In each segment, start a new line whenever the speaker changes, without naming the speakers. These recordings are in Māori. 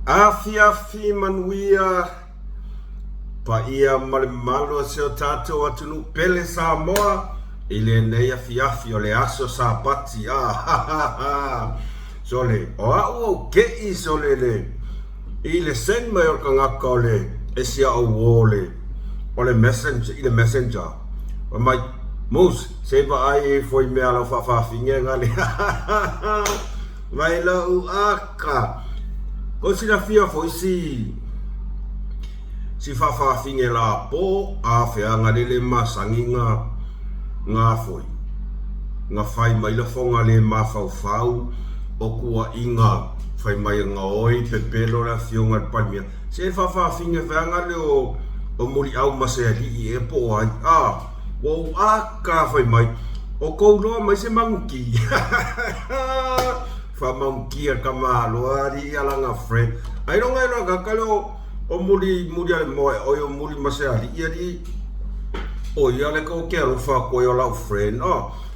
Afi manuia pa ia male malo se o tato atunu pele Samoa ile nei afi o le aso sa pati sole o au ke I sole le ile sen mai o kangaka o le esia o wole o le messenger o mai mus se ba ai foi me ala fa finge ngale mai la u aka ko sina fia foi si fa finge la po a fe anga le masanginga nga foi nga fai mai la fonga le mafau o kua inga fai mai nga oi pepelo la fionga palmia se fa finge anga le o muri au maseli e po ai wo aka fai mai o ko no mai se manguki fa manguki ka malo ari ala nga friend ai no ngai no ka kalo o muri ale mo o muri maseli iri o ia le ko ke ro fa ko yo la friend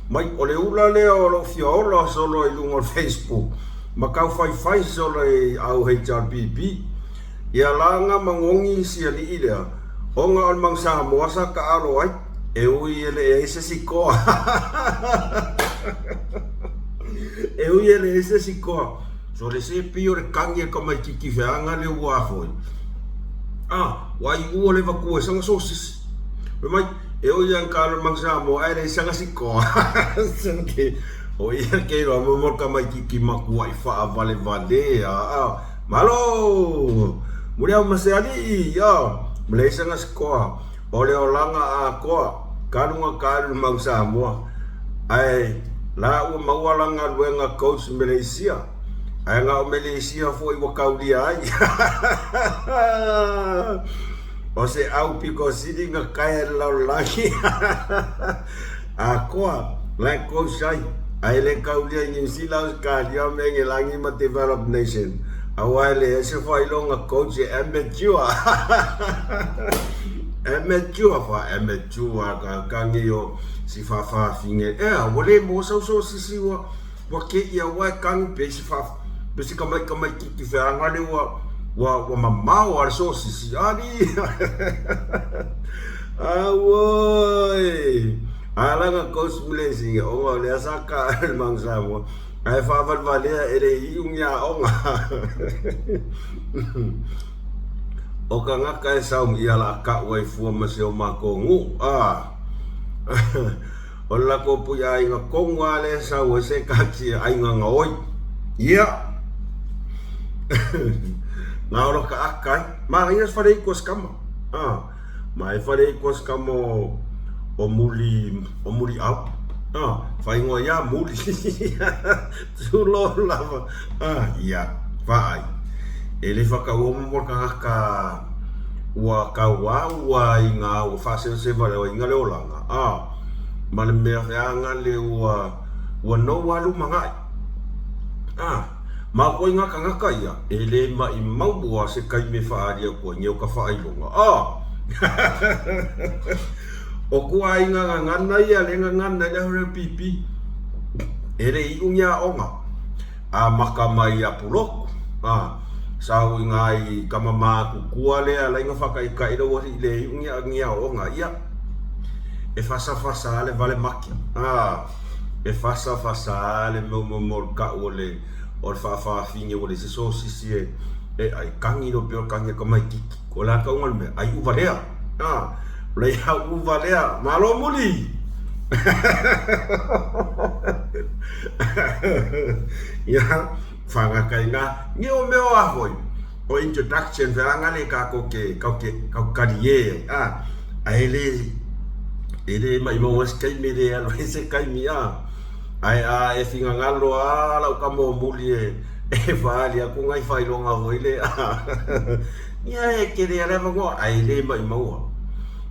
mai o le ula le o lo fiola solo I lungo Facebook ma ka fai solo au HRBB ia langa mangongi si ali ida o nga on mang sa mo sa ka alo ai e ui ele ese sikoa e ui ele ese sikoa so le se pio le kangi ko mai kiki feanga le ua foi wai ua le vaku sanga sosis mai e ui an kalo mang sa mo ai le sanga sikoa sanke o ia ke ro mo ka mai kiki maku ai fa vale malo mulia masali Mele sanga sikoa ole o langa a koa kalunga kalu mau Samoa ai la u mau langa luenga coach Malaysia ai nga Malaysia foi wa kaulia ai o se au piko sidi nga kai la lagi a koa la coach ai le kaulia New Zealand ka dia mengi langi ma develop nation awale ese foi longa coach amateur ka kangio si fa finge wole mo so si wa ke ia wa kang pe si fa pe si kamai ki fa ngale wa mama wa so si ali awoi ala nga coach blessing o le saka mangsa mo ai fa vale ere iunga onga o ka ngaka e saum ia la ka wai fua maseo makongu o la ko puya inga kongwa le sa o se kati ai nga oi ia na ora ka akai ma ia fare ko skama mai fare ko skamo o muli au fai ngo ya muli tu lo lava ia vai ele faka o mo ka wa inga o fase se vale o inga le olanga ma le me anga le wa no walu mangai ma ko inga ka ia ele ma I mau bua se kai me fa aria ko nyeu ka fa ilonga o kua inga ngana ia le ngana le hore pipi ele I unya onga maka mai apulok sau ngai kama ma kua le ala inga faka ika ida wasi le ngia onga ia e fasa le vale makia e fasa le mo ka ole o fa finge ole se so si e ai kangi no pio kangi kama kiki ko la ka ngol me ai uvalea le ha uvalea malo muli ya fanga kaina ni o meo ahoi o introduction veranga le ka kariye ele mai mo skai me le alo se kai mia ai e finga ngalo la ka mo muli e vale ko ngai fai longa hoile ya e ke le mo ai le mai mo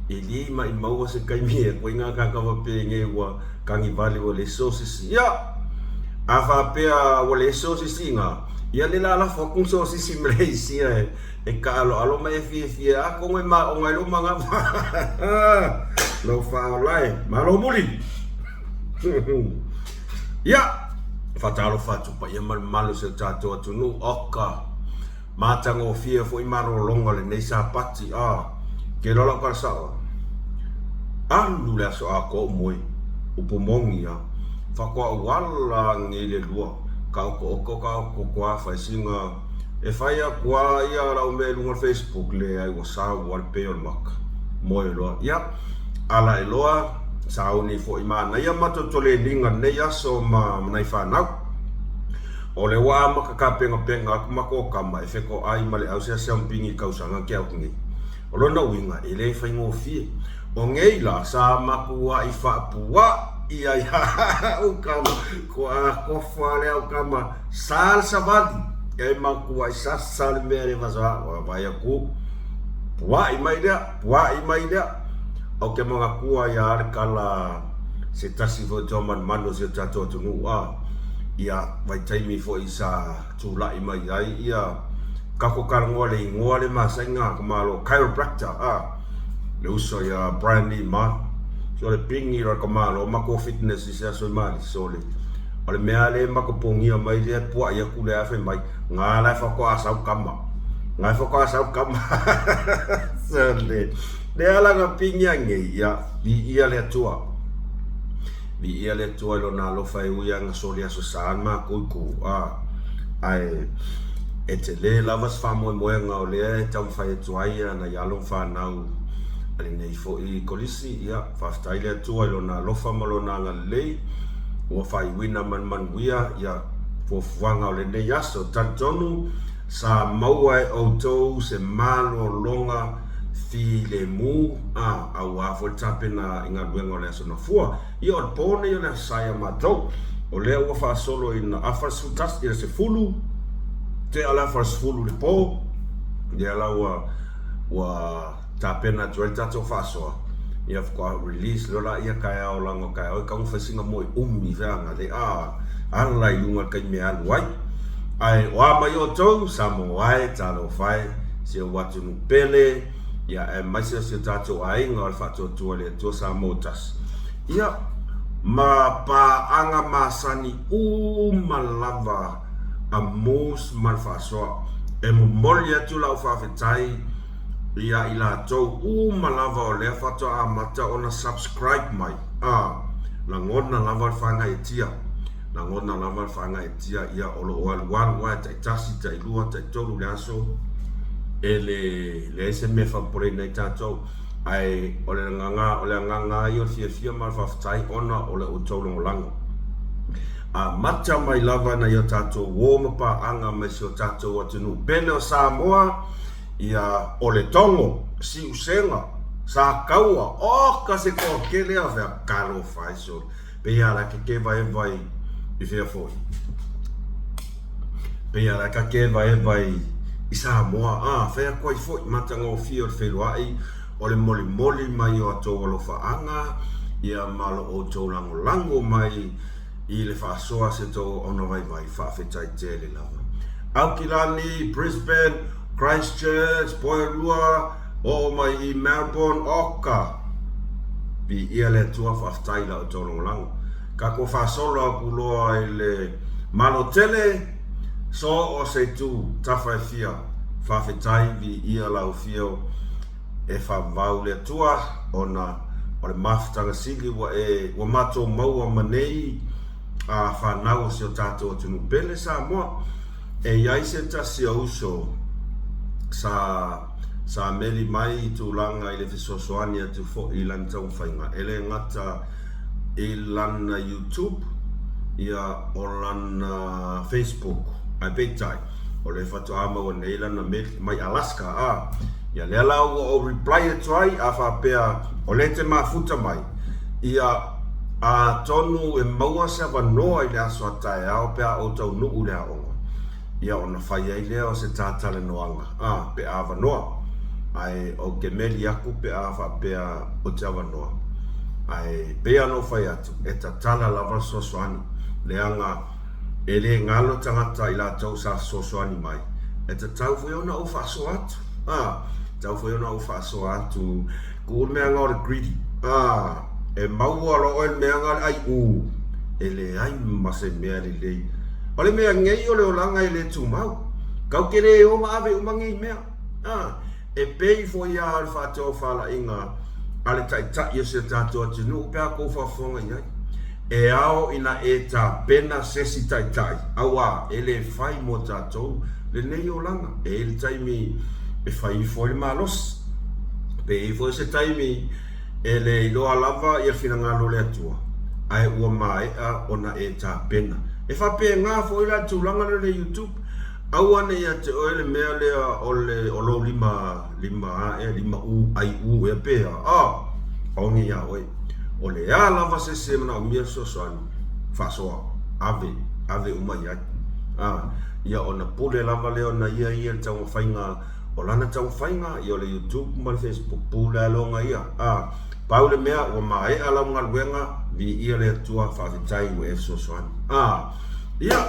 ele mai mo se kai mia ko inga ka pe nge wa kangi vale o le sosis ya afa pea wale so singa ia le la fokung so si Malaysia e ka alo mai fi ko ngai ma o ngai lo manga lo fa lai malo muli ya fatalo fatu pa ia mal malo se tato atu no oka Matango fia fo imaro longa le nei sa pati ke lola ka sa alu le so a ko moi upomongi fa ko wala ngile lua ka ko fa singa e fai a kwa ia la o me lunga Facebook le ai o sa wal pe o mak moi lo ya ala loa sa ni fo imana ia mato tole linga ne ya so ma nai fa na o le wa ma ka penga ma ko kama e fe ko ai male au se pingi ka usanga ke au ngi o lo na winga ele fa ngo fi o ngei la sa ma ku wa i fa puwa ia o kama ko fa le o kama sal savadi e ma ku ai sa sal mere vaza o vai ku puwa i mai dia o ke mga kua ya kala se tasi fo toman mano se tato tunu ia vai taimi fo isa tula i mai ai ia kako karangole ngole masenga kumalo chiropractor le uso ya Brandy ma so le pingi ra kumalo mako fitness isa so mali so le ole meale mako pongi mai le pua ya kule afe mai ngala fa ko asau kama so le ala nga pinga nge ya bi ia le tua lo na lo fai uia nga solia so sama ku ai etele lavas famo mo nga ole tam fai tuaia na ya lo fa nau ali nei fo i kolisi ya fa stai le tua lo na lo fa malo na nga le o fai wina man wia ya fo fuanga ole nei ya so tantonu sa maua o to se malo longa fi le mu au a fo tapena inga luenga le so na fua i o pone yo na saya mato o le o fa solo in afas futas i se fulu te ala fas fulu le po de ala wa tapena tuelta to fa so ia fa release lo la ia kai o lango kai o ka un fasinga moi vanga de ala i lunga kai me al wai ai wa mai o to samo wai talo fai se watu no pele ia e mai se tato ai ngol fato tuale to sa motas ia ma pa anga masani malava a mos malfaso e mo molia tu la fa fetai ia ila to malava o le fato a mata ona subscribe mai la ngona lava fanga etia ia olo wal wa ta tasi ta ilua ta tolu laso ele se me fa por nei tato ai ole nganga io fia mal fa tai ona ole o tolo lango macha mai lava na io tato wo pa anga me so tato o tunu pele o Samoa ia ole tongo si usenga sa kaua ka se ko kele ave kalo fai so pe ia la ke vai i fia foi pe ia la ke vai i Samoa fea koi foi matanga o fia o wheluai o le moli mai o ato alo whaanga ia malo o tō lango mai i le whaasoa se tō ono vai whawhetai tele lava Aukilani, Brisbane, Christchurch, Poirua o mai i Melbourne oka pi ia le tua whawhetai la o tō lango ka ko whaasola kuloa i le malo tele so o se tu tawhai fia whawhetai vi ia lau fio e whawau le tua o le mawhtanga sili wa mato maua manei a whanau se o tātou tunu pele sa moa e iai se tasi a uso sa meri mai i tūlanga i le fisosoani atu fo i lan tau whainga ele ngata i lana YouTube ia o lana Facebook ai peitai o le fatu ama o nei lana mai Alaska ia le lau o reply e tuai a whapea o le te mafuta mai ia a tonu e maua se wanoa i le aso atai ao pea o tau nuu le aonga ia o na whai ai lea o se tātale noanga pe a wanoa ai o ke meli aku pe a whapea o te wanoa ai pea no whai atu e ta tala lava sosoani leanga e le ngalo tangata i la tau sa sosoani mai e ta tau fui ona o whaso atu tau fui ona o whaso atu ku mea ngore greedy e maua lo o mea ngare ai e le ai mase mea le lei o le mea ngei o le olanga i le tu mau kau kere o maave umangi mea e pei fo ia al fato fala inga ale tai yo se tato tinu pe ko fa fonga ia e ao ina e ta pena sesi tai awa ele fai mo tato le nei o langa e il taimi e fai fo il malos pe fo se taimi ele lo alava ia fina ngalo le atua ai ua mai a ona e ta pena e fa pe nga fo ila tulanga le YouTube awane ia te oele mea lea olo lima u ai u e pea ongi ia oi ole a lava se se mana umia so soani fasoa ave uma ia ia ona pule lava leo na ia tau fainga olana tau fainga ia le YouTube ma Facebook pule alonga ia paule mea o mai ala unga luenga vi ia le tua fa vitai o e so soani ia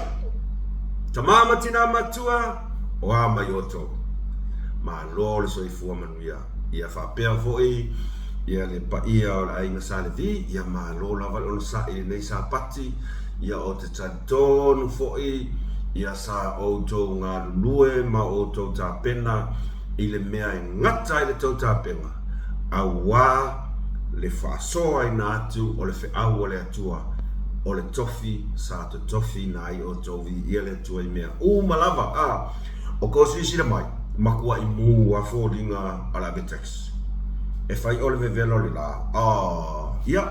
tamama tina matua o ama yoto ma lol so ifua manuia ia fa pea foi ia le pa ia o ai na sale vi ia ma lola val on sa e nei sa pati ia o te tadon foi ia sa o to nga lue ma o to ta pena ile mea ngata ile to ta pena awa le fa so ai na atu o le fe au le atua o le tofi sa to tofi nai o tovi ia le tua mea malava o ko si le mai makua i mu a folinga ala betex e fai o le vevelo le la ia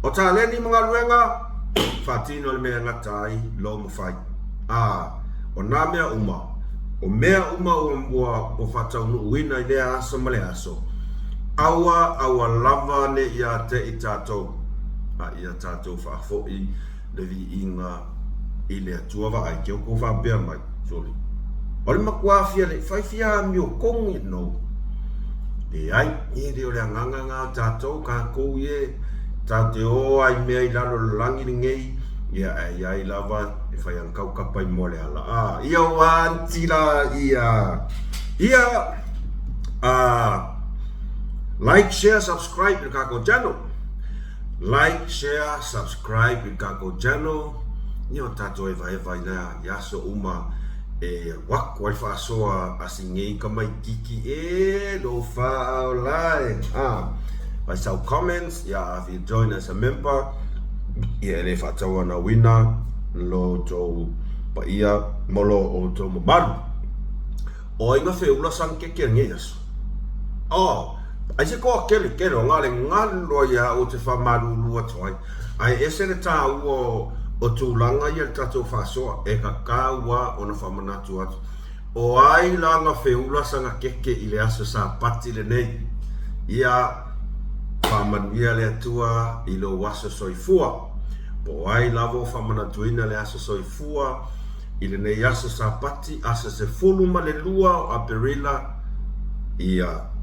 o ta le ni mga luenga fatino le mea ngatai lo mo fai o na mea o mea o fatau nu uina i lea aso male aso awa lava ne ia te i tātou ia tātou whaafoi le vi inga i lea tuava ai keo ko whaapea mai soli o le makuafia le whaifia mi o kongi no e ai e reo le anganga ngā tātou ka kou e tāteo ai mea i lalo langi ni ngei ia ai lava e whai ang kau kapai mole ala ia wantila ia like, share, subscribe i kako channel like, share, subscribe i kako channel nio tātou e vai na yaso uma e wako ai whaasoa asingei ka mai kiki e lo whaau lai by some comments if you join as a member le whataua na wina lo tō pa ia molo o tō mabaru o inga whiula sang keke nge yaso ai se koa kele o ngale ngalo ia o te whamaru lua toi ai ese le tā ua o tūlanga ia tatou whasoa e ka kāua o na whamanatu atu o ai langa whiula sanga keke i le aso sa pati le nei ia whamanuia le atua i lo waso soifua po ai lavo whamanatuina le aso soifua i le nei aso sa pati asa se fuluma le lua o Aperila ia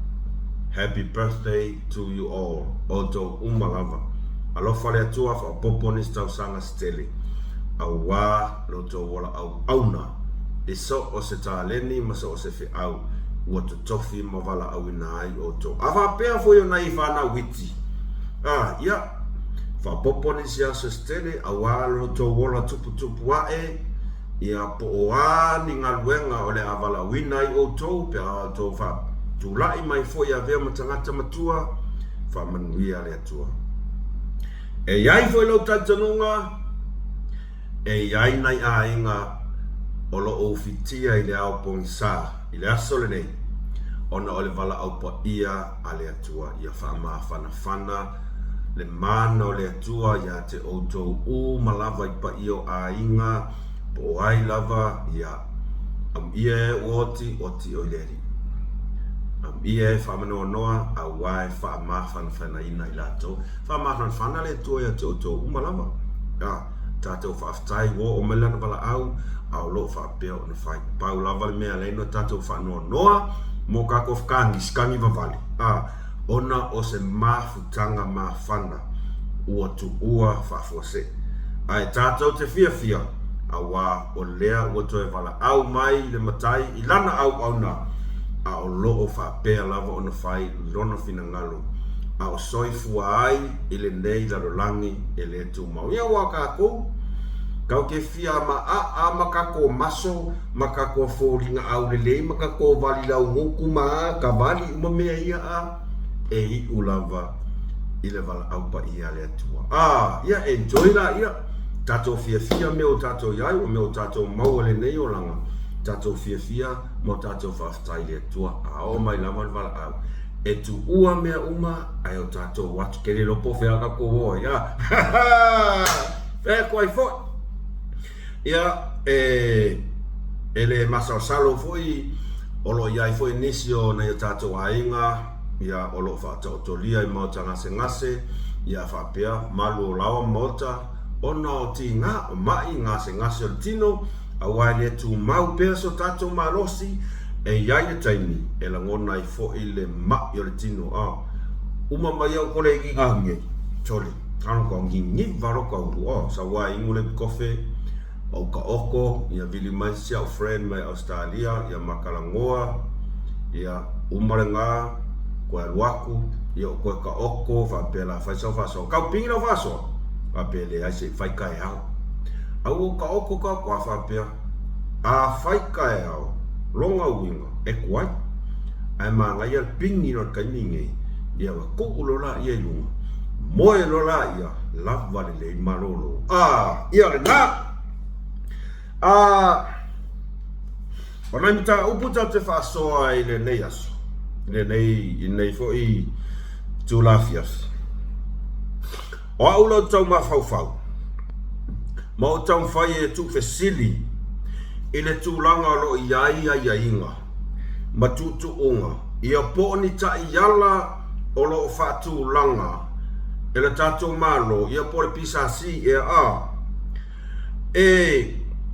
happy birthday to you all oto umalava alofa le atua fa popo ni stau sanga steli awa loto wala auna e so o se taleni ma so o se fi au ua to tofi ma vala au ina ai oto ava pea fo yo nai fana witi ia fa popo ni sia se steli awa loto wala tupu wae ia po oa ni ngaluenga ole avala wina ai oto pe to fa tulai mai fo ia vea matangata matua fa manuia le atua e iai fo ilo tatanunga e iai nai ainga o lo o fitia i le au pongisa i le aso le nei ona o le vala au pa ia a le atua ia wha fana le mana o le atua ia te outou malava i pa io a inga po ai lava ia ia e oti o leri ia e whamanoa noa a wae whamawhana ina i lato whamawhana le tua ia te outou malava tātou whaftai wo o melana wala au lo whapea o na whai pau lava le mea leino tātou whanoa noa mo kako whkangi skangi wawali ona o se mafutanga mawhana ua tu ua whafuase ai tātou te fia awa o lea ua toe wala au mai le matai i lana au na o loo whapea lava o na whai lona fina ngalo o soifua ai i le nei lalolangi e le tu mau ia waka kou kau ke fia a makako maso makako folinga au lele makako vali lau ngoku ma ka vali uma mea ia a e ulava ile vala au pa ia le atua ia enjoy la ia tato fia me o tato iai o me o tato mau le nei o langa tato fia mo tato whaftai le atua o mai lama vala au e tu ua mea uma ai o tato watu kere lopo whea kako o ia e koe fo ia ele masasalo foi olo iai foi nisio na o tato ainga ia olo whatotolia i mauta ngase ia whapea malu lawa mota ona o ti ngā o mai ngase o tino a waile tu mau pea so tato marosi e iai e taimi e la ngona i fo i le mai o le tino uma mai au kore i nge chole ano ko ngi varo ko sa wa ingule kofe o ka oko ia vili mai sia o friend mai Australia ia makalangoa ia umarenga ko alwaku ia ko ka oko fa pela fa so ka pinga fa so fa pele ai se fai kai au ka oko ka kwa fa pea a fai kai au longa winga e kwai ai manga ia pingi no ka ninge ia ko ulola ia lunga moe lola ia lava le malolo ia le na ona mita uputa te fa so ai le nei aso le nei fo i tu lafias o aulo tau ma fau ma o tau fai e tu fesili ile tu langa lo ia inga ma tu unga ia po ni ta iala o lo fa tu langa ele tato malo ia po pisa si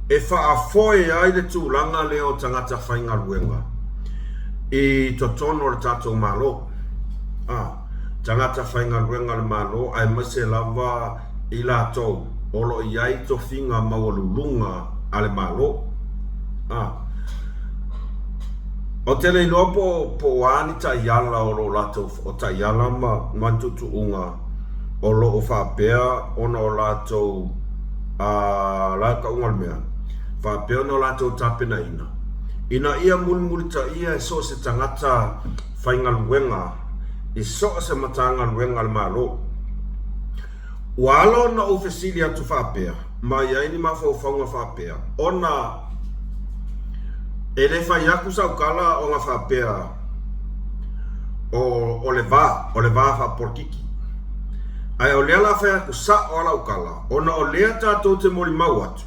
e fa foi ai le tu langa le o tangata fainga luenga e totono le tato malo tangata fainga luenga le malo ai mase lava ila to olo iai to finga mawalulunga ale malo o tele lopo po ani ta yala o lo lato o ta yala ma tutu unga o lo o fa pea ona o lato la ka unga mea fa pea no lato tapena ina ia mun ta ia so se tangata fainga luenga i so se matanga luenga le malo walo na ofisilia tu fa pea ma ia ini ma fo fanga fa pea ona ele fa yaku sa kala o nga fa pea o le va fa porkiki ai o lea la fa ku sa o la ukala ona o lea tatou te moli mau atu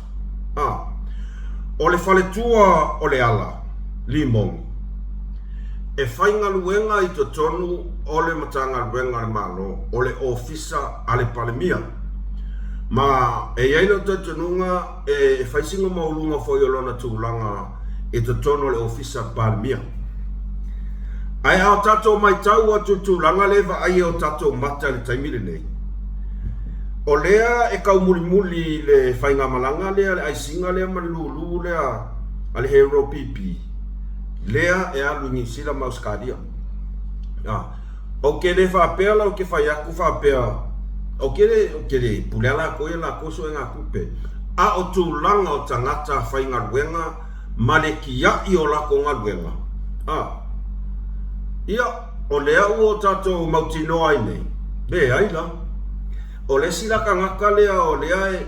o le fale tua o le ala limong e fainga luenga i to tonu o le matanga luenga le malo o le ofisa ale palemia ma e yaino to tonunga e faisinga maulunga fo yolona tulanga e to tono le ofisa palemia ai au tato mai tau atu tulanga leva ai o tato mata le taimile nei o lea e kau muli le fainga malanga lea le aisinga lea malulu lea ale hero pipi lea e alu ni sila mauskadia o ke le fa pela o ke fa yaku fa pela o ke le pulela ko la koso nga kupe o tulanga o tangata fainga luenga malekia i o la ko nga luenga ia o lea o tato mautino ai nei be ai la o le sila ka ngaka lea o lea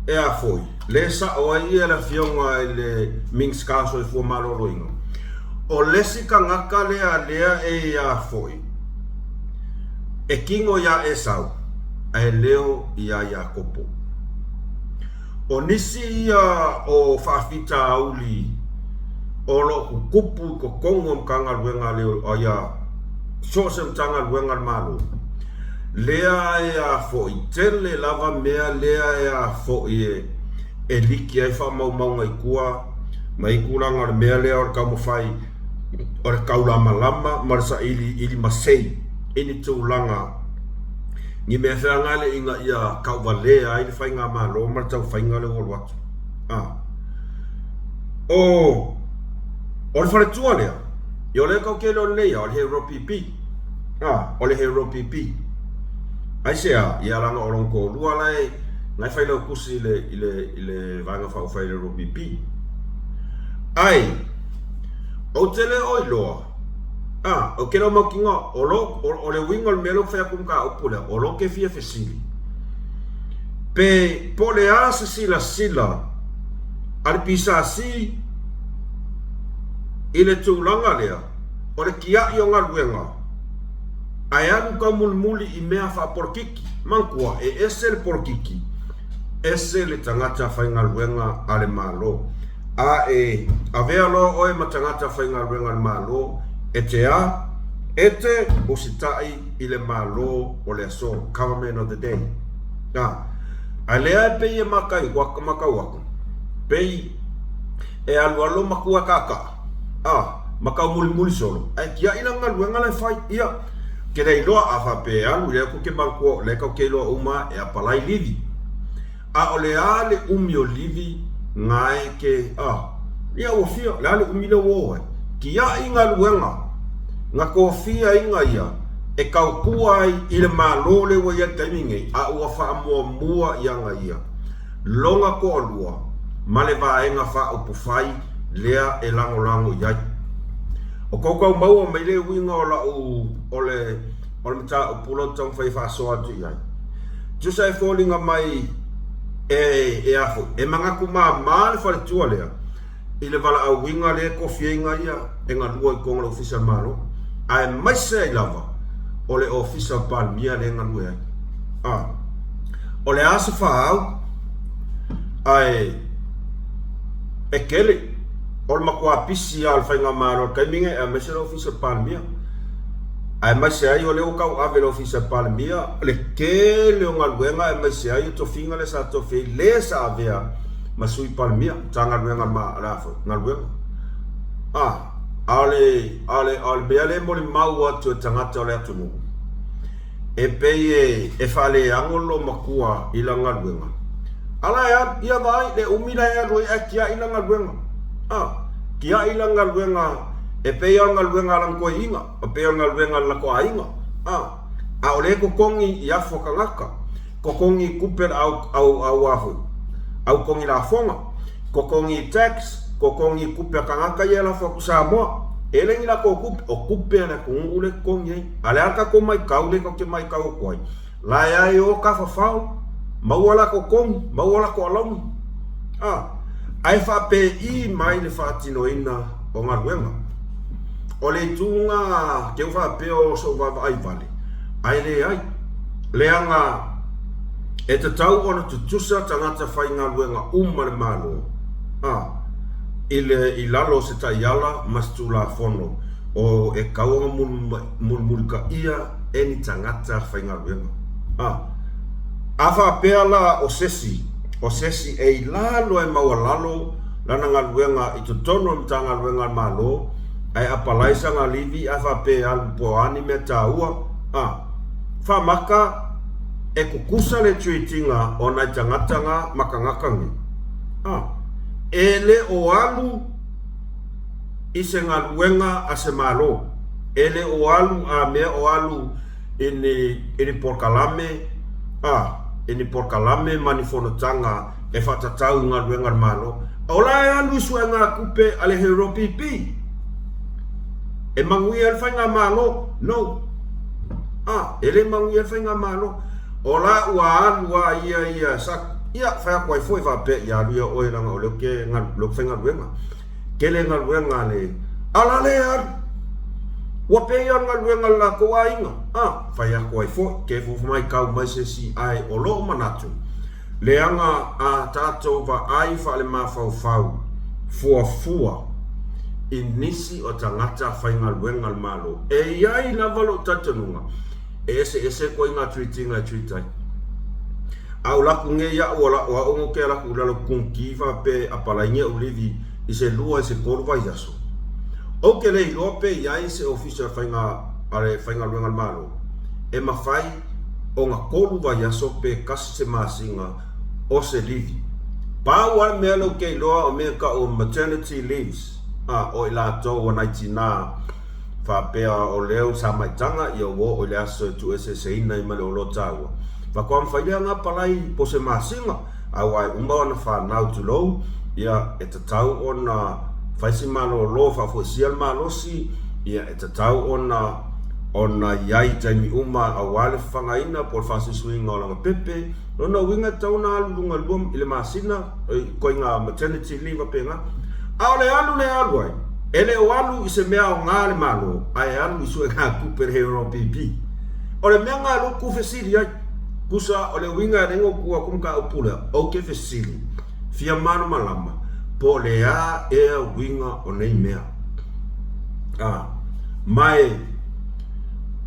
e a foi le sa o ai e la fionga le mings kaso e fu malolo ingo o le si ka ngaka lea e a foi e kingo ya e sau e leo ia kopo o nisi ia o fafita auli o lo kupu ko kongo mkanga luenga leo o ia so se mtanga luenga malo lea e fo i tele lava mea lea e fo i e liki ai wha mau ngai kua mai kulanga mea lea o ka mo fai o le kaula malama marsa ili masei ini tūlanga ni me whanga le inga ia kauwa lea ai whai ngā malo marta whainga le olu atu o le whare tua lea i o le kau kele o lea o le hero pipi o le hero pipi ai sea ia langa o lonko lua lai ngai fai lo kusi ile vanga fa fai le ropipi ai o tele oi loa o kera makinga o le winga o melo fai kum ka opula o lo ke fia fesili pe pole asa sila al pisa si ile tulanga lea o le kia i o ngaluenga ai anu ka mulmuli i mea fa porkiki mankua ese le porkiki ese le tangata fai ngaluenga ale malo avea lo oe matangata fai ngaluenga ale malo ete o sitai i le malo o le aso government of the day alea pe e makai waka pei e alu makua kaka maka muli solo ai kia ina ngaluenga le fai ia ke dei loa afa pe alu le ko ke banko le ko ke lo uma e apalai livi o le ale umi o livi ngai ke ia o fia le ale umi le wo kia inga luenga nga ko fia inga ia e kau kuai i le malo le wa ia taimingi ua wha mua ianga ia longa ko alua ma le vaenga wha upufai lea e lango iai o kaukau maua mai le winga o le mta upulo tong fai wha soa tu iai tusa e fōlinga mai e afo e mangaku maa le whare tua lea i le vala au winga le kofia inga ia e ngā lua i konga le ofisa malo ai mai se i lava o le ofisa palmia le ngalue ai o le asa whaau ai e kele o le makua pisi al whainga maro kai minge e mese le ofisa palmia ai mai se ai o le ukau ave le ofisa palmia le kele o ngaluenga e mai se ai to finga le sa to fe le sa avea masui palmia tanga ngaluenga ma rafo ngaluenga ale beale mo le mau atu tangata o le atunu e pei e fale angolo makua i la ngaluenga ala ia vai le umila ia roi a kia i la ngaluenga kia i la ngaluenga e pei al ngaluenga lang ko inga o pei al ngaluenga la ko inga ole ko kongi ia fokangaka ko kongi kupel au afu au kongi la fonga ko kongi tax ko kongi kupe kangaka ia la fokusa mo ele ngi la ko kupe na ko ule kongi ale aka ko mai kaule ko ke mai kau koi la ia o ka fafau mawala ko kong mawala ko along ai fa pe i mai le fatino ina o ngaluenga ole tunga ke fa pe o so va ai vale ai le anga e te tau ona tutusa tangata whai ngaluenga le malo i lalo se taiala mastula fono o e kaunga mulka ia eni tangata whai ngaluenga afa peala o sesi e lalo e maua lalo lana ngaluenga i tutono mta ngaluenga malo ai apalaisa ngalivi afa peala po anime taua fa maka e kukusa le tuitinga o nai tangatanga makangakangi ele o alu i se ngaluenga a se malo ele o alu a mea o alu ini porkalame ini porkalame manifonotanga e fatatau ngaluenga malo ola e alu suenga kupe ale hero pipi e mangui alfainga malo no ele mangui alfainga malo ola ua alua ia sak ia fa ko foi va pe ya lu o ila o lo ke ngal lo fenga luenga kele ngal luenga le ala le wa pe ya ngal luenga la ko ainga fa ya ko foi ke fu mai ka mai se si ai o lo manatu le anga a tato va ai fa le ma fau fua inisi o tangata fa ngal luenga malo e ia ina valo tatanunga ese ko inga tweetinga tweetai au la kunge ya wala wa ongo ke la kula lo kunkiva pe apalainga ulivi ise lua ise korva yaso o ke le lope ya ise official fainga luenga malo e mafai o nga korva yaso pe kasi se masinga o se livi pa wa melo ke loa o me ka o maternity leaves o ila to wa naitina fa pe o leo sa mai tanga yo wo o le aso tu ese se ina i malo lo tawa whakam whaileanga palai po se masinga, au ai umba na whanau tu lou, ia e te tau o na whaisi malo lo, whafuesial malosi, ia e te tau o na iai taimi uma au wale whangaina po whasisuinga o langa pepe, no winga tau na alunga luam ile masina, ko inga maternity leave penga, au le alu ai, ele o alu i se mea o ngā le malo, ai alu i sue ngā kuper hero pipi, o le mea ngā luku fesiri ai, kusa o le winga rengo kua kumka upula, o ke fesiri, fia manu malama, po le a ea winga o nei mea. Mai,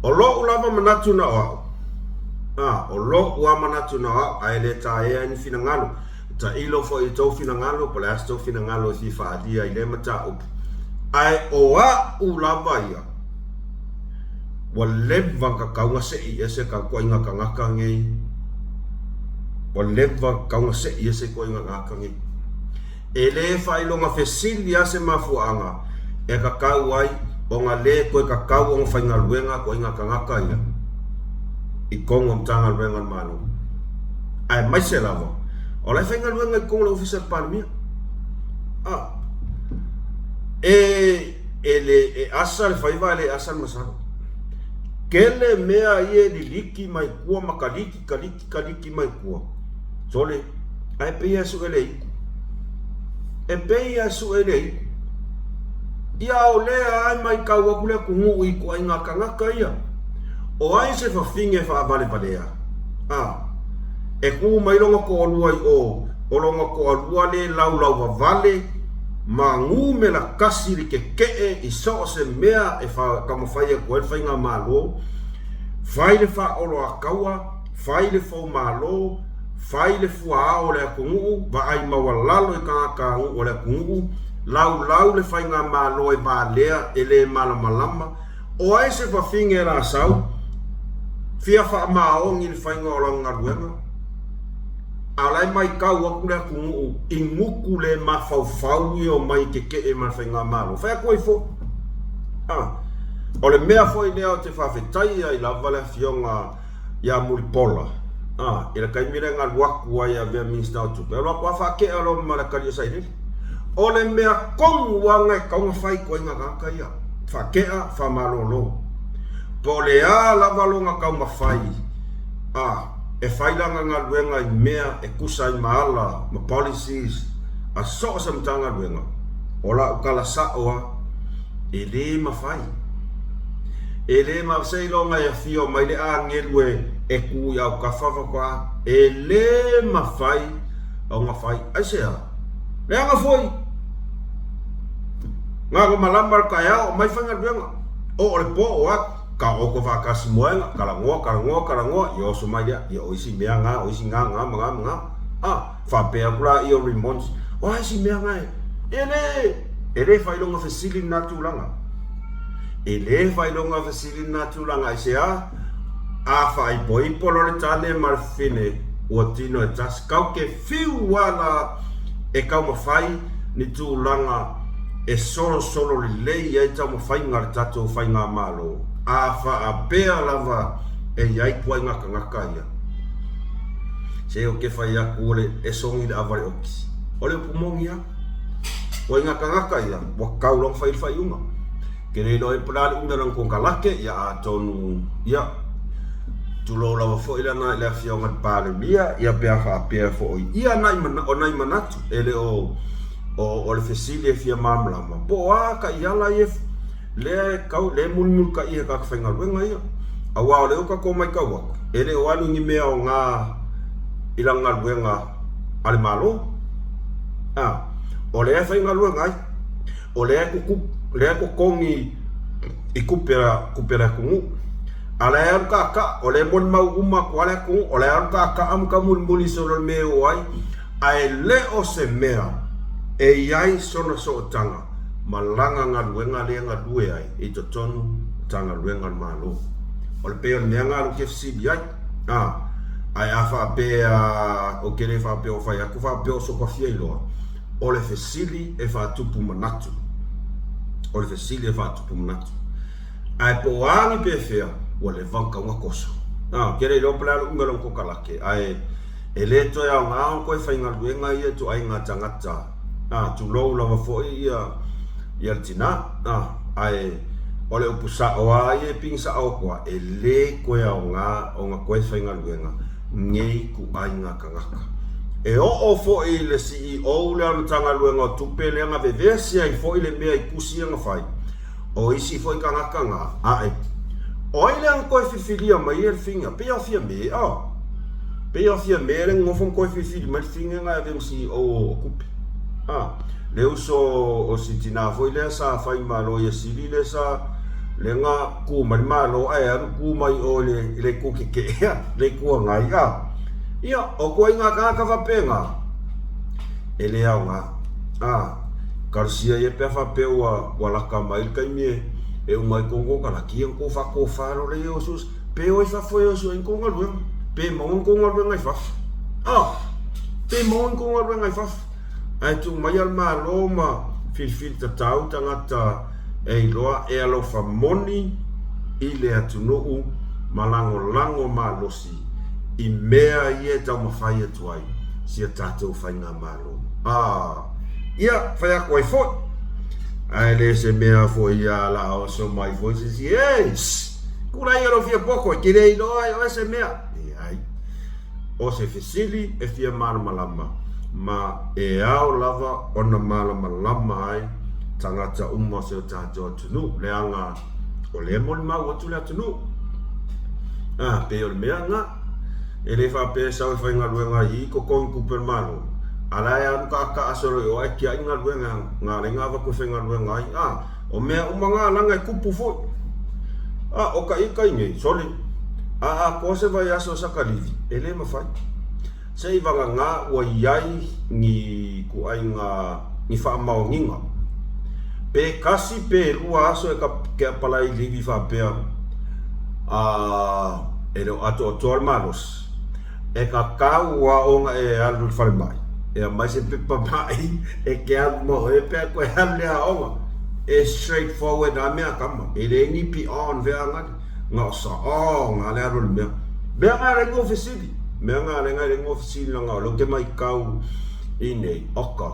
o lo ulava manatu na o o lo ua manatu na o ai le ta ea ni fina ngalo, ta ilo fo i tau fina ngalo, po le asto fina ngalo si whaadia i le mata upu. Ai o a ulava ia, wa leva ka kaunga se i ese ka koinga ka ngaka ngei, wa leva kaunga se i ese koinga ngaka ngei. E le whailonga fesili ase mafuanga, e ka kau ai, o ngā le koe ka kau o ngā whainga luenga koinga ka ngaka ia, i kongo mtanga luenga manu. Ai mai se lava, o lai whainga luenga i kongo le ofisa paramia. E asa le whaiva le asa le masaro. Kele mea ie li liki mai kua makaliki mai kua. Sole, ai peia su ele iku. E peia su ele iku. Ia o lea ai mai kau akule kungu i kua inga kangaka ia. O ai se whawhinge whaavale padea. E kuu mai longa ko alua i o longa ko alua le lau wavale, ma ngu me la kasiri ke i so se mea e kama whaia koe whainga malo, whai le wha olo a kaua, whai le whau malo, whai le fua o le akungu, wa ai maua lalo i kanga o le akungu, lau le whainga malo e ba lea e le malama, o ai se whawhinge la sau, fia wha maongi le whainga o langa ruenga, alai mai kau aku le akungu i nguku le mawhauwhau i o mai ke e mawhainga malo. Whai koe fo? O le mea fo i lea o te whawhetai ai la vale fionga ia Muripola. I la kaimire ngā luaku ai a vea minsta o tupe. Alo akua whake alo malakari o sairele. O le mea kongu wanga e kaunga whai koe ngā kaka ia. Whakea whamalolo. Po le a la valonga kaunga whai. E whailanga ngā luenga i mea e kusa i maala, ma policies, a soa sa mtanga luenga. Ola ukala saoa, e le ma whai. E le ma seilonga e fio mai le a ngelue e kui au ka whawakwa, e le ma whai, au ngā whai, ai sea. Le anga foi. Ngā ko malamar ka ea o mai whanga luenga. O le po o aku. Ka oko whakasi moenga, karangoa, i oso mai ia, i oisi mea ngā, oisi ngā, mga. Whapea kura i o remonts, o oisi mea ngā e le whailonga whesili nā tūlanga. E le whailonga whesili nā tūlanga, i se a whaipo i polo le tāne marwhine, ua tino e tas, kau ke whiu wala e kau mawhai ni tūlanga, e solo li lei ai tau mawhai ngari tatou whai ngā malo. A whaapea lava e iai kuai ngaka ia. Se o ke whai aku ole e songi le aware oki. Ole o pumongi a. Kuai ngaka ia, wa kaulong whai unga. Ke reino e pulali unga nang kong kalake, ia a tonu, ia. Tulo lawa fo ila na ila fia unga pāle mia, ia pea whaapea fo oi. Ia nai manatu, ele o le fesili e fia mamlama. Po a ka iala e le kau le mulmul ka ia ka whainga ruenga ia. Awa o le oka ko mai kau aku. Ele o anu ngi mea o ngā ilanga ruenga ale malo. O le e whainga ruenga ai. O le e kukongi i kupera kungu. Ale e ka o le mon mau uma ko ale kungu. O le e ka am ka mulmuli solo me o ai. Ai le o se mea e iai sona so tanga. Malanga ngā ruenga lea ngā rue ai, i to tonu tanga ruenga malo. O le peo mea ngā ruke fsidi ai, ai a whaapea, o kere whaapea o whai aku whaapea o soka fia iloa. O le fesili e whaatupu manatu. O le fesili e whaatupu manatu. Ai po aangi pe fea, o le vanka unga koso. kere lo pala lu melong ko kalake ai ele to ya nga ko fa inga luenga ia tu ai nga tangata tu lo la fo ia tina ai ole upusa o ai ping sa o kwa ele ko ya nga o nga ko fa inga luenga ngei ku ai nga kangaka e o fo ile CEO le tanga luenga tu pele nga vevesi ai fo ile me ai kusi nga fai o isi fo kangaka nga ai o ile ang ko fifilia mai el finga pe o fia me pe o fia me le ngofon ko fifilia mai finga nga ve CEO okupe le uso o sitina fo ile sa fai malo ye sili le sa le nga ku mai malo ai ar ku mai o le ku ke le ku ngai ia o ko inga ka va penga ele nga karsia ye pe fa pe wa ka mai kai me e mai kongo kala ki ko fa ko fa lo le osus pe o fa foi o so en kongo lu pe mo kongo lu ngai fa pe mo kongo lu ngai fa ai tu mai al ma lo ma fil ta tau tangata e loa e alo fa moni ile atu no malango ma losi i mea ie tau mawhai atu ai si a tātou whai ngā malo ia whai a koe fo ai le se mea fo ia la o so mai fo si yes kura i aro fia poko ki rei loa o se mea ai o se fesili e fia mara malama ma e ao lava ona mara malama ai tangata se o tātou atunu le anga o le moni mau atu le atunu pe o le mea nga ele fa pe sa fa nga luenga I ko kon ku per malo ala ya ka asoro o ai kia nga luenga nga le nga va ku fa nga luenga ai o me o manga langa ku pu fo o ka ika nge soli ko se va ya so sakalivi ele ma fa sei va nga o yai ni ku ai nga ni fa ma o nginga pe kasi pe lua so ka pala I livi fa pe ele ato tol malos e ka kaua o nga e alu fale mai e mai se pepa mai e ke alu mo e pe ko hale a o e straightforward a mea kama e le ni pi on ve anga nga sa nga le alu mea be nga le ngo fisili me nga le ngo fisili nga lo ke mai kau ine oka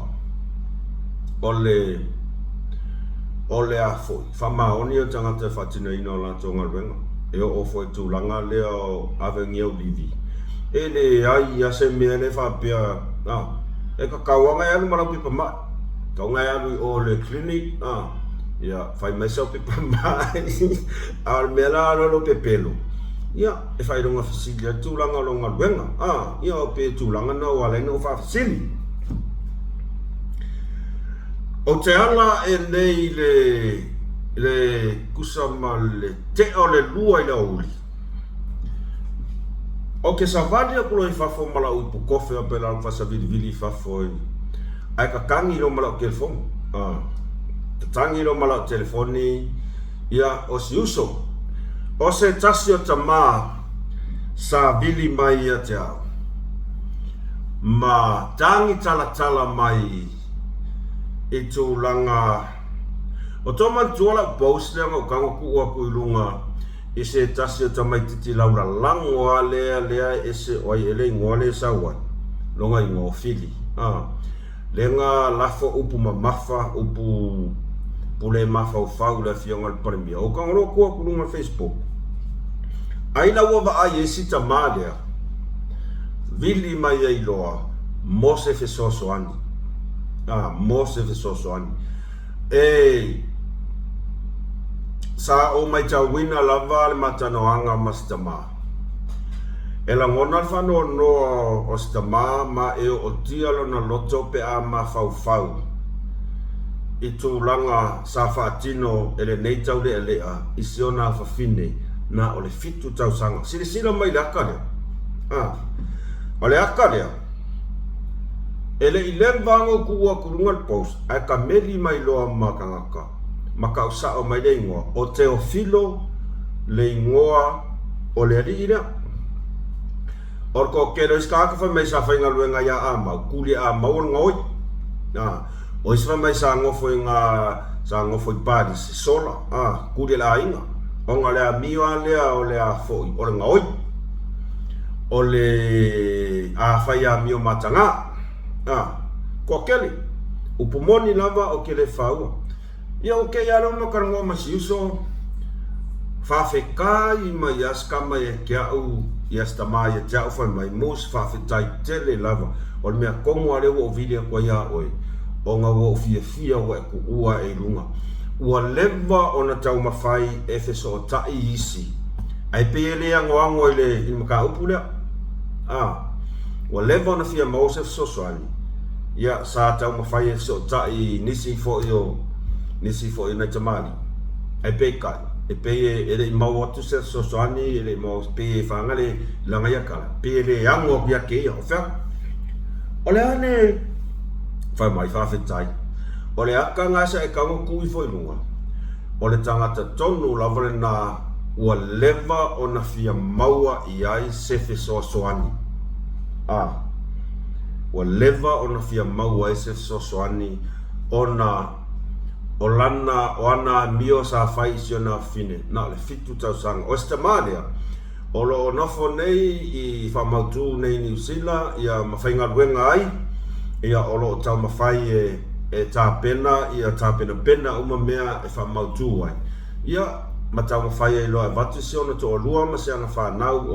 ole a foi fama oni o tanga te fatina ino la tonga wenga e o foi tu langa le o avengi o livi ele ai ya se me le fa pia e ka kawanga ya mara pipa ma ka nga ya o le clinic ya fai mai so pipa ma al mela lo pepelo ya e fai donga fasilia tu langa lo nga wenga ya o pe tu langa no wala no fa fasili o te ala e nei le kusama le te o le lua I la uli o ke savali a kulo I fafo mala u pu kofe a pela fa sa vili fafo ai ka kangi lo mala o telefon ka tangi lo mala o telefoni ia o si uso o se tasi o tama sa vili mai ia te au ma tangi tala mai I tu langa o toma tuala post le ngo kango ku o ku lunga I se tasi o tamai titi laura lango a lea e se oi ele ngole sa wai longa I ngo fili lenga lafo upu mamafa upu pule mafa o fau la fionga al premia o kango ku o ku lunga Facebook ai la wa ai e sita malea vili mai ai loa mo se fe soso ani mo se fe soso ani sa o mai tau wina lava le matanoanga mastama e la ngona whano no o stama ma e o tia na loto pe a ma fau I tu langa sa whaatino ele nei tau le elea I siona whawhine na o le fitu tau sanga sila mai le aka lea o le aka lea ele I le vango kua kurungal post ai ka meli mai loa makangaka maka usa o mai le ingoa o Teofilo le ingoa o le rira orko kero iska ka mai sa fainga luenga ya ama kuli ama o ngoi o isfa mai sa ngofo sa ngofo paris sola kuli la inga o ngale a miwa le o le a foi o ngoi o le a whaia mio matanga. Ko kele, upumoni lava o ke le whaua. Ia o ke iaro makarango masiuso, whawhekai mai askama e kia au, ias tamai e te au whai mai mos whawhetai tele lava, o le mea kongo arewa o videa kwa ia oe, o ngā wo fia wa ku ua e runga. Ua leva o na tau mawhai e wheso o tai isi. Ai pe le ango ile i maka upu lea. Ua leva o na fia Mosef Sosoani. Ia sa tau mawhai e wheso o tai nisi fo i na tamari. Ai pe kai. E pe e le mau atu se Sosoani, e le mau pe e whangale langa iakala. Pe le ango kia ke ia o whea. O le ane whai mai whawhetai. O le aka ngasa e kango kui foi lunga. O le tangata tonu lavale na ua leva o na fia maua i ai sefe soasoani. Ua leva o na fia maua i sefe soasoani o na o lana o ana mio sa fai sio na fine. Na le fitu tau sanga. O sta maria o lo nofo nei i whamautu nei New Zealand ia mawhainga luenga ai ia o lo tau mawhai e tā pena, ia tā pena uma mea e whamautu ai. Ia, ma tau mawhai e loa e watu se ona to o lua ma se anga whanau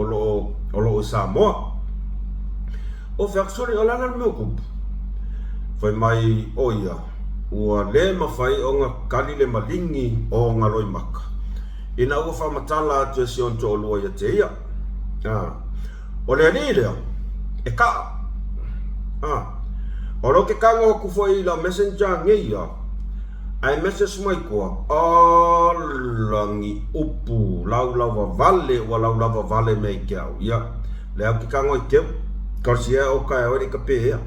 o lo Samoa. O whiaksori o lana meo kupu. Whai mai o ia, ua le mawhai o ngā kali le malingi o ngā roi maka. Ina ua whamatala atu e se on to o lua ia te ia. O le ani lea, e ka. O lo ke kanga o kufo i la messenger ngai ia. Ai message mai koa. Langi upu. Lau lava vale wa lau lava vale mei kiau. Ia. Lea ke kanga i keu. Kasi ea o kai ori ka pe ea.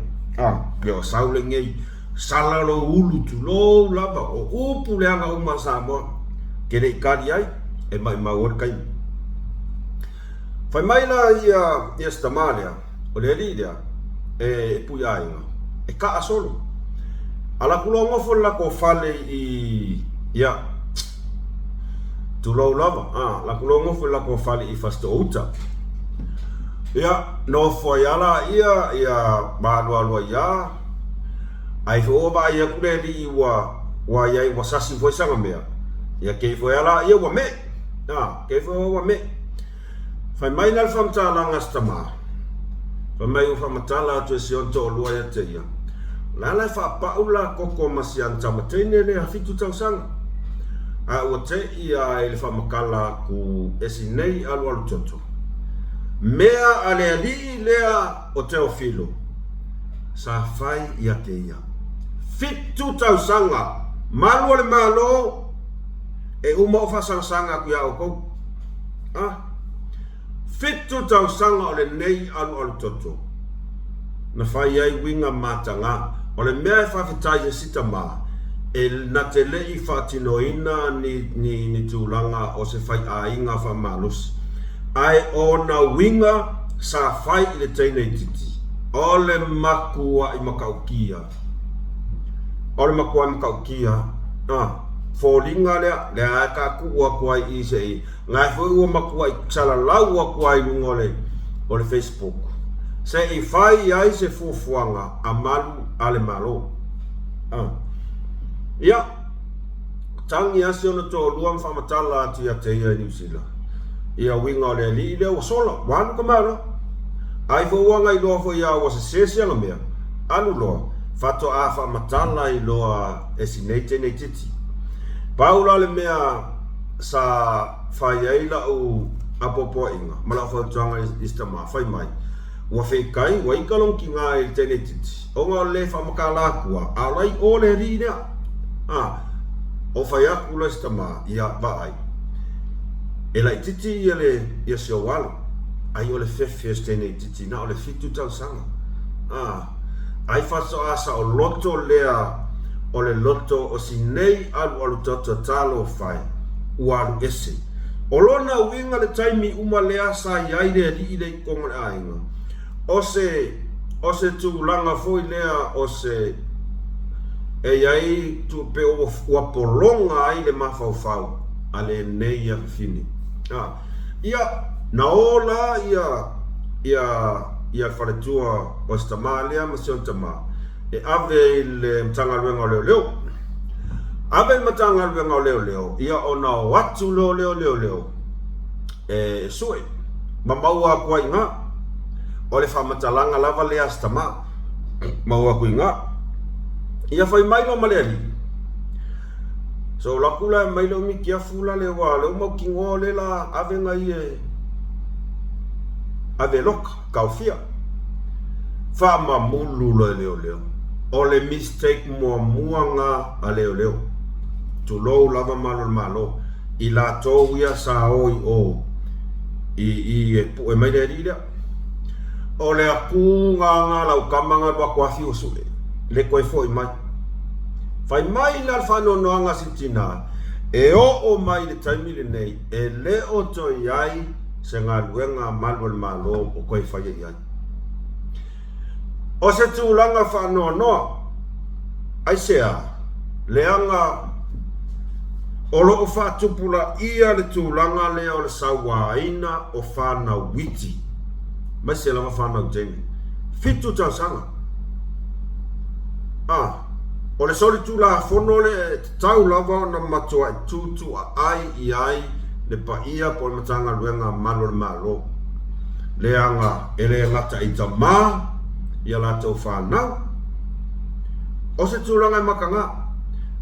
Leo saule ngai. Sala lo ulu tu lo lava. O upu leanga uma Samoa. Kere i kari ai. E mai ori kai. Fai mai la ia stamalia. O le lidia. E pui ainga. E ka solo. Ala kulo ngofo la ko fale i ia tu lo lava. La kulo ngofo la ko fale i fasto uta. Ia no fo yala ia ba lo ia. Ai fo ba ia kule li wa ia wa sasi fo sanga mea. Ia ke fo yala ia wa me. Ke fo wa me. Fai mai na fam ta la ngastama. Pamai o whamatala atu e si onto o lua ia te ia. Lala e whapaula koko masian tamatene le hafitu tau sanga. Ua te ia e le whamakala ku esi nei alu toto. Mea ale ali lea o Teofilo. Sa fai ia te ia. Fitu tau sanga. Malu ale malo. E uma o whasanga ku ia o kou. Fitu tau sanga o le nei alu toto. Na fai ai winga matanga. O le mea e whawhitai e sita maa. E na te lei whatinoina ni tūlanga o se fai a inga whamalusi. Ai o na winga sa fai i le teinei titi. O le makua i makaukia. O le makua i makaukia. Fōringa lea ka kuua kuai i se i. Ngai fwoi ua makua i salalau a kuai lunga o le Facebook. Se i fai ai se fufuanga a malu ale malo. Ia, tangi asi ona to luam whamatala ati a te ia New Zealand. Ia winga o le li leo sola, wanu ka mara. Ai fōwanga i loa fo ia wa se sesianga mea. Anu loa, fato a whamatala i loa esinete nei titi. Paula le mea sa fai eila u apopo inga. Mala fo tuanga istama, fai mai. Ua whekai, wa ikalong ki ngā i tene titi. O ngā le whamakala kua, a rai o le ri nea. O whai aku la istama, ia vaai. E lai titi ia se o walo. Ai o le whewhia tene titi, na o le fitu tau sanga. Ai whaso asa o loto lea, o le loto o si nei alu toto talo whai. Uaru ese. O lona winga le taimi uma lea sa iai le li le konga le ainga. O se tūlanga foi lea o se e iai tu pe o wapolonga ai le mawhauwhau a le nei a fini. Ia na ola ia ia wharetua o stama lea ma sion tama. E ave le mtanga luenga o leo. Ave matanga luenga o leo. Ia ona o watu leo. E sue. Mamaua kua inga. O le whamatalanga lava lea stama. Maua kua inga. Ia whai mailo maleali. So lakula mailo mi kia fula le wa. Leo mau kingo le la ave ngai ave loka kaufia. Wha mulu leo. O le mistake muanga a leo. Tu lou lava malo. I la tau ia sa oi o. I e mai le rira. O le aku nganga lau kamanga wa kwafi o sule. Le koe fo i mai. Fai mai la whanonoanga sitina. E o mai le taimile nei. E le o to iai se ngā luenga malo o koe whai iai. O se tūlanga whanonoa. Ai sea. Leanga o loo whaatupula ia le tūlanga lea o le sawaina o whana witi. Mai se lama whana uteni. Fitu tausanga. O le sori tūla whono le tau lava o na matua e tūtu ai le paia po le matanga luenga malo. Leanga ele ngata i tamā ia la tau whanau. O se tūlanga i makanga.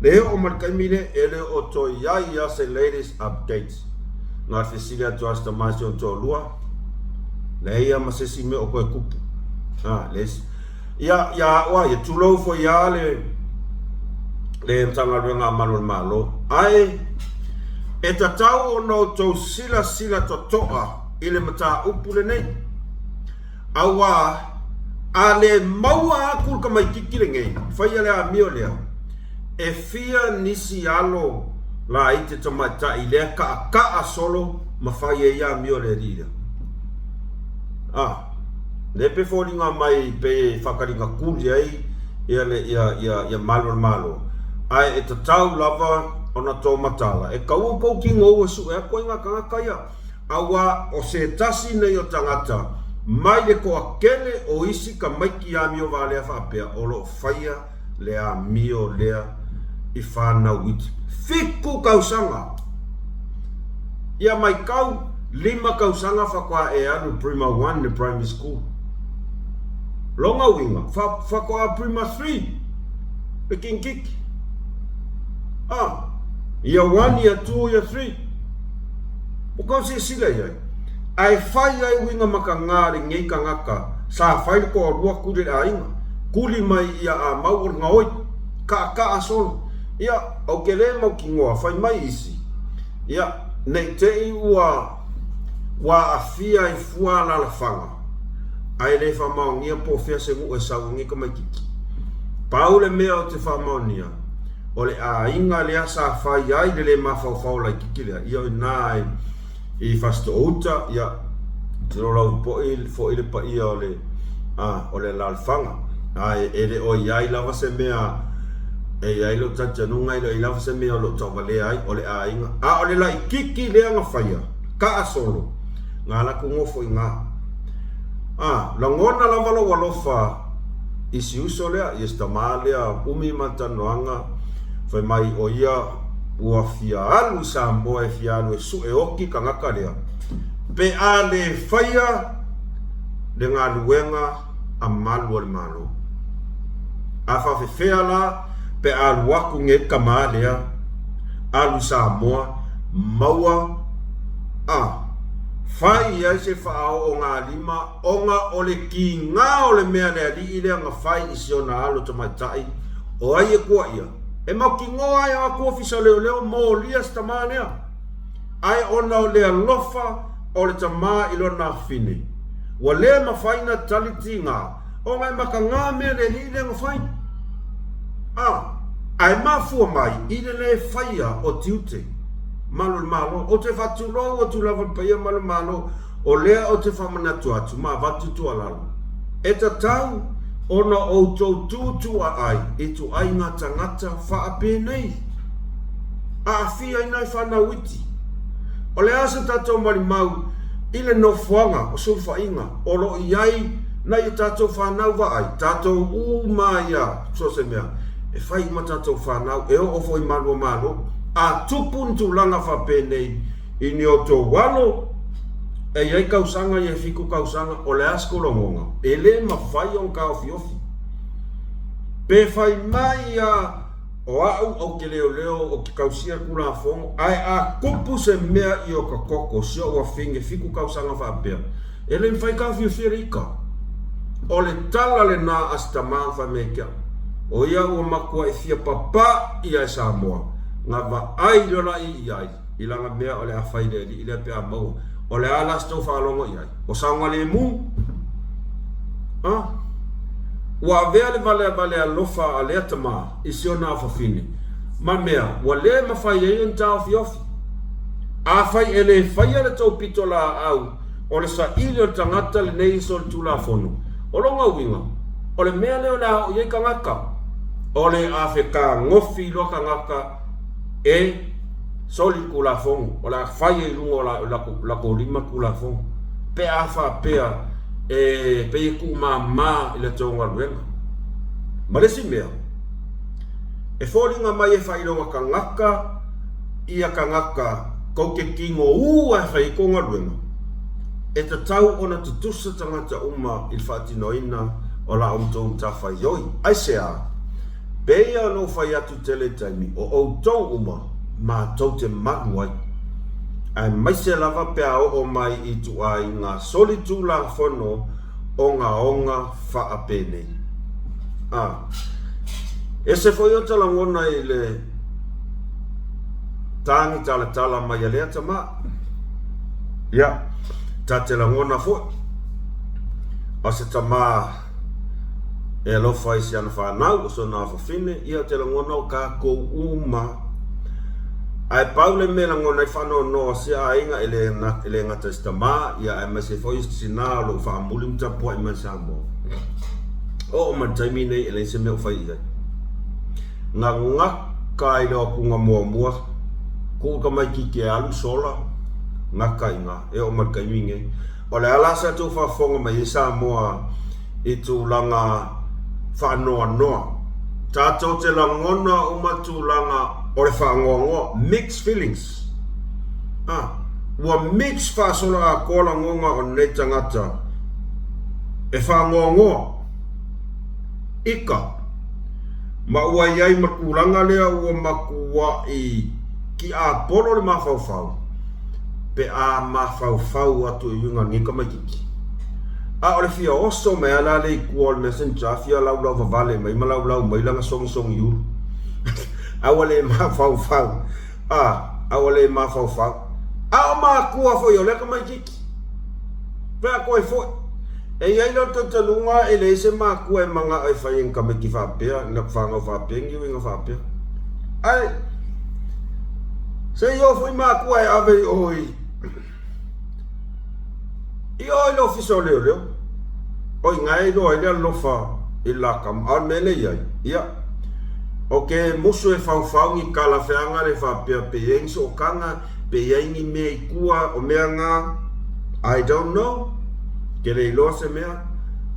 Leo o marikaimile ele o to ia se latest updates. Ngā whisilia to asta maisi o to lua. Leia masesi me o koe kupu. Les. Ia wa ia tūlau fo ia le mtanga luenga malo. Ai e tatau o no tau sila to toa i le mata upule nei. Awa a le maua akul ka mai kikile ngei. Fai ale a mio lea. E fia nisi alo la ite tamata i lea ka solo ma fai e ia mio le rira. Le pe fōringa mai pe whakaringa kuri ai ia malo. Ai e tatau lava ona tō matala. E kau ki ngou e su e koe ngā kangakaia. Awa o se tasi nei o tangata. Mai le ko akele o isi ka maiki a mio valea whapea. O lo whaia le a mio lea i whanau witi. Fiku kausanga. Ia mai kau 5 kausanga whakoa e anu prima 1 le primary school. Longa winga. Whakoa prima 3 le kinkiki. Ia 1, ia 2, ia 3. O kau se sila iai. Ai whai ai winga maka ngāre ngei ka ngaka. Sa whai ko a rua kure a inga. Kuli mai ia a maur ngā oi. Ka asolo. Ia au ke le mau ki ngoa. Whai mai isi. Ia nei te i wa a fia i fua la whanga. Ai le whamau ngia po fea se ngu e sau ngi ka mai kiki. Paule mea o te whamau nia. O le a inga le asa whai ai le mawhau lai kiki lea. Ia i nai i fasto outa. Ia te rolau po i le pa ia o le lalwhanga. Ai e le o iai lava se mea e iai lo tatanunga i lava se mea lo tawale ai o le a inga. O le lai kiki lea nga whaia. Ka asolo. Ngā la kungofo i ngā. La ngona lava lo walofa isi uso lea. I estama lea umi matanoanga. Whai mai o ia ua fia alu sa moe fia alu e su e oki ka ngaka lea. Pe a le whaia le ngā luenga a malu o le malo. A whawhewhea la pe a luaku nge kama lea. Alu sa moa maua. Whai ia se whaao o ngā lima. O ngā ole ki ngā ole mea lea li i lea ngā whai isi o na alo tamaitai. O ai e kua ia. E mau ki ngoa ai a kua fisa leo mo lia stama lea. Ai ona o lea lofa o le tamā ilo nā whine. Wa lea mawhaina taliti ngā. O ngai maka ngā mea le li lea ngā whai. Ai mafua mai i le whaia o tiute. Malo. O te whatulo o tu lava paia malo. O lea o te whamanatu atu. Ma vatu tua lalo. E ta tau. Ona o tau tūtua ai, e tu ai ngā tangata whaape nei. A whia i nai whanau iti. O le asa tatou marimau, ile no fuanga o sulfa inga o lo iai na i tatou whanau wa ai tatou umaya so se mea e whai ma tatou whanau e o foi malo a tupun tu langa whapenei i ni o tō walo e iai kausanga i e fiku kausanga o le asko longonga e le ma whai on ka ofi pe whai mai a o au o ke leo o ki kausia kula fongo ai a kupu se mea i o ka koko sio o finge fiku kausanga whapea e le mwhai ka whiwhirika o le tala le nā asta māwha mekea o ia ua makua e fia papa i ai Samoa ngā wa ai lora i ai i langa mea o le a whaile i le pia maua o le ala stau whalongo i ai o saunga le mu ua vea le vale alofa a le atama i sio nā whawhine ma mea ua le mawhai e un tau fiofi a whai e le whai ale tau pito la au o le sa ili o tangata le nei sol tu la fono o longa winga o le mea leo la o iei ka ngaka o le Afrika ngofi lo ka ngaka e soli kula fongo o la whai e lungo la kolima kula fongo pe a wha pea e pe ku ma i le tonga ruenga ma le si mea e fōringa mai e whaironga ka ngaka ia ka ngaka kou ke kingo ua e whaikonga ruenga e ta tau ona tutusa tangata uma il whaatinoina o la umtou tawhai yoi ai se a beia no whai atu tele taimi o outou uma ma tau te manu ai ai mai se lava pea o mai i tu ai ngā soli tu la whono o ngā onga whaapene e se foi o tala ngona i le tangi tala mai alea tama ta te la ngona fo a se tama e alofa i si ana whanau o so nā whawhine ia te la ngona o ka kou uma ai paule me la ngona i whano no se a inga ele ngata i tama ia e mai se foi si nā lo whaamuli mtapua i mai Samoa o mataimi nei ele se mea whai iai ngā ngaka i leo kunga mua kuka mai ki ke alu sola ngaka i ngā e o mataimi nge o le alasa tu whafonga mai i Samoa i tu langa whanoa tātou te la ngona umatu langa o le whaangongo mixed feelings ua mix whaasola a kola ngonga o nei tangata e whaangongo ika ma ua iai makulanga lea ua makua i ki a polo le mawhauwhau pe a mawhauwhau atu i unga ngika makiki a o le fia oso me ala le i kua le messenger fia lau vavale mai ma lau mai langa songi yuru a wale mawhauwhau a wale mawhauwhau a o makua foi o leka makiki pe a koe foi e iai lo to talunga e le se makua e manga ai whai in kameki whapea na whanga whapea ngi winga whapea ai se yo foi makua e ave oi i oi lo fiso leo oi ngai lo ai lo fa i la kam al mele ia ok musu e whau ngi kala wheanga le whapea pe ieng so kanga pe iengi me i kua o mea ngā I don't know ke le iloa se mea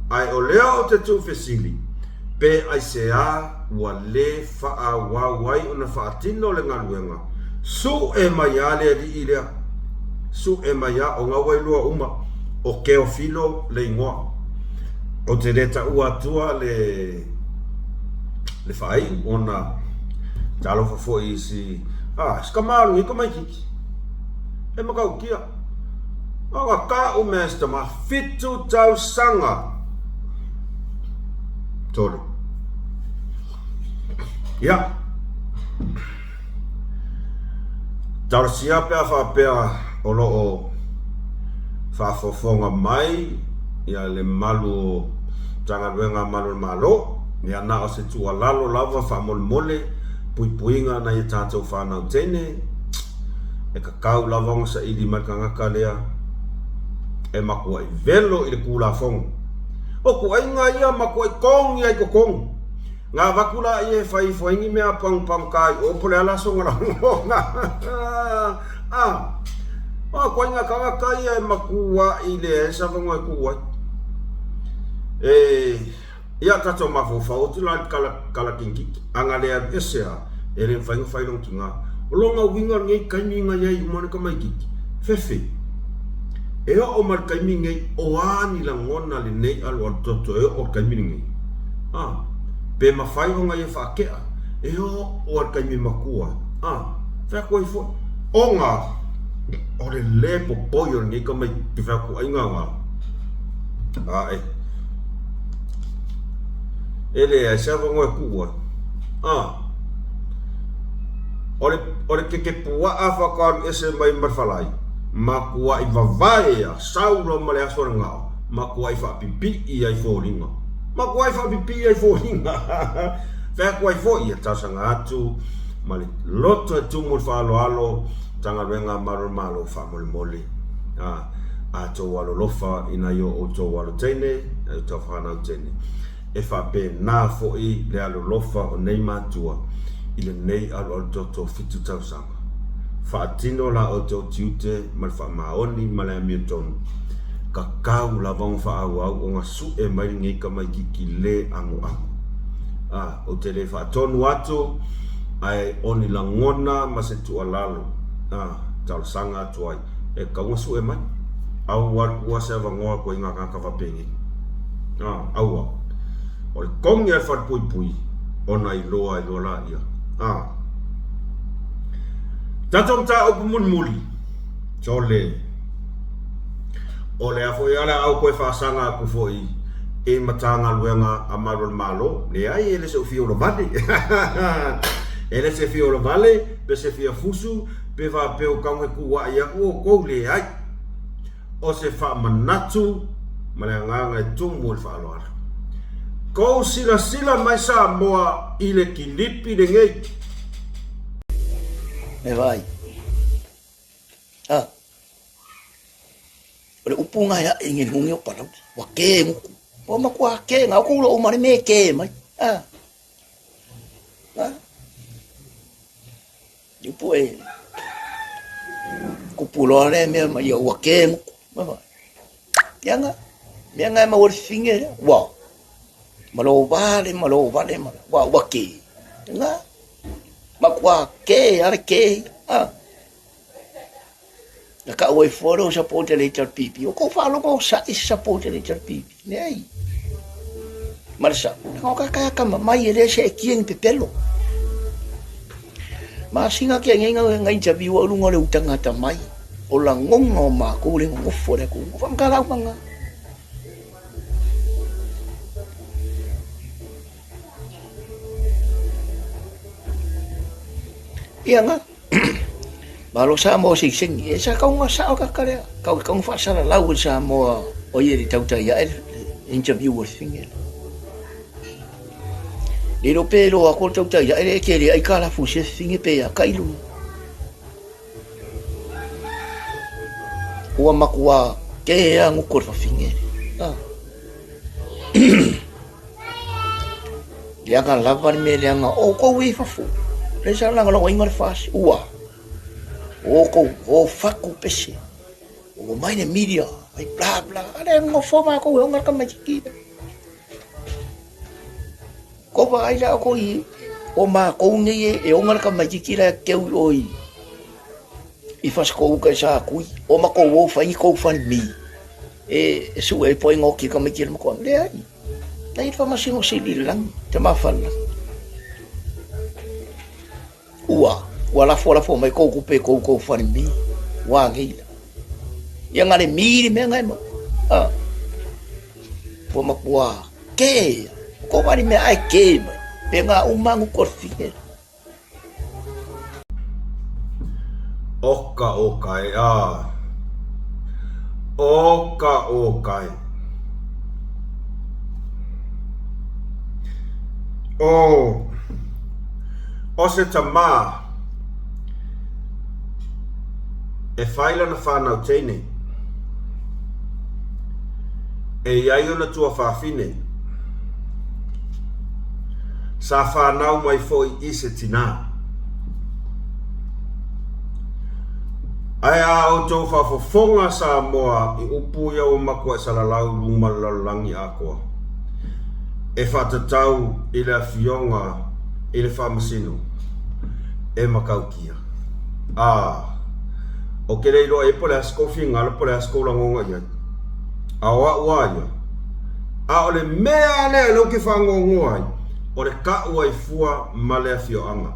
ai o lea o te tu fesili pe ai se a ua le wha wai o na wha atino le ngaluenga su e mai a le li i lea su e mai a o ngā wailua uma o ke o filo le ingoa o te reta ua tua le whai o na talo fafo i si skamaru i ka mai kiki e makau kia Awa ka o mesta ma fitu tau sanga. Tolu. Ya. Tau siapa whapea o loo whafofonga mai ia le malu tanga wenga malu malo ia na o se tua lalo lava whamole puipuinga na i tātou whanau tene e kakau lavonga sa ili makangaka lea e makua i velo i le kula fonga o ku ainga ia makua i kong ia i kokong ngā wakula i e whai whaingi mea pang kai o pole ala songa la Ko inga kanga kai e makua i le sa vango kua. Ia tato mafofa o tula kala kinki anga le esea e le whainga whainong kinga. O longa winga ngai kaiminga iai umane ka mai kiki. Fefe. E o mar kaiminga o ani la ngona le nei alu al toto e o kaiminga. Pe mawhainonga e whakea. E o al kaiminga makua. Whakua i fo. Onga. O le le popoio ngai ka mai ki whakua inga ngā. Ele é só uma coisa. Olha que pua afakan esse mai marfalai. Makua I vavai a saulo male asoranga. Makua I fa pipi I ai foringa. Makua I fa pipi ai foringa. Fa I fo ia tasanga atu male loto tu mo falo alo tanga venga malo fa mole. Ato walo lofa ina yo o to walo tene, to fana tene. E fa pe na fo I le alo lofa o nei matua I le nei alo toto fitu tausanga. Fa atino la o to tiute mal fa maoni male amiton. Kakau la vong fa au o nga su e mai ngai ka mai ki le angu. O tele fa tonu atu ai oni la ngona ma se tu alalo. Tal sanga tuai e ka su e mai. Au wa se va ngoa ko inga ka va pengi. Au o le kongi e what pui ona I loa ia. Tatom ta o pumun muli. Chole. O le afo I ala au koe whaasanga ku fo I e matanga luenga a malo. Le ai ele se o fio lo vale. Ele se fio lo vale, pe se fia fusu, pe va pe o kaunga kuwa ia o kou le ai. O se wha manatu, ma le nganga e tumu le wha aloara. Kou sila mai sa moa I le kilipi le ngei.
Me vai. O le upunga ia ingi nungi o parau. Wa ke muku. O makua ke ngau kulo o mare me ke mai. Ipu e. Kupulo le me mai o wa ke muku. Ma vai. Mianga ma o finge. Wa. Malo vale. Wa ke. Nga. Makua ke are ke. Naka oi foro sa pote le tar pipi. O ko falo ko sa isa pote le tar pipi. Nei. Marsa. Ko ka mai ele se kieng pepelo. Ma singa ke ngai interview o lungo le utanga ta mai. O la ngongo ma ko le ngofo le ko. Fam ka la manga. Ia nga. Malo sa mo sing sa kau nga sa ka kare. Kau fa sa la lau sa mo o ye di tau ya interview o sing. Lero pelo a ko tau ya e ke le ai kala fu se sing pe ya kailu. O makua ke ya ngu ko fa finge. Ya kan lavar me le nga o ko wi fa fu. Le sa la lo ingar fas ua. O faku pese. O mai ne media, ai bla bla. Ale ngo forma ko o ngar ka majiki. Ko ba ai la ko I o ma ko ni e o ngar ka majiki la ke oi. I fas ko ka sa ku o ma ko wo fa I ko fan mi. E su e po ngo ki ka majiki mo ko le ai. Dai fa ma singo si lang, te ma fa la. Wala fo mai ko pe ko fani mi wa ngi yang ale mi me ngai mo po makua ke ko mari me ai ke pe nga umangu ko fike
okai o se tama e faila na whanau teine. E iai ona tua whawhine. Sa whanau mai foi I se tina. Ai a o tau whafofonga sa moa I upu ia o makua salalau luma lalangi a koa. E whatatau I le fionga I le whamasino. E makaukia. O ke reiro e pole asko finga le pole asko langonga ia. A wa ia. A o le mea ne lo ke whangongo ai. O le ka ua I fua ma le fioanga.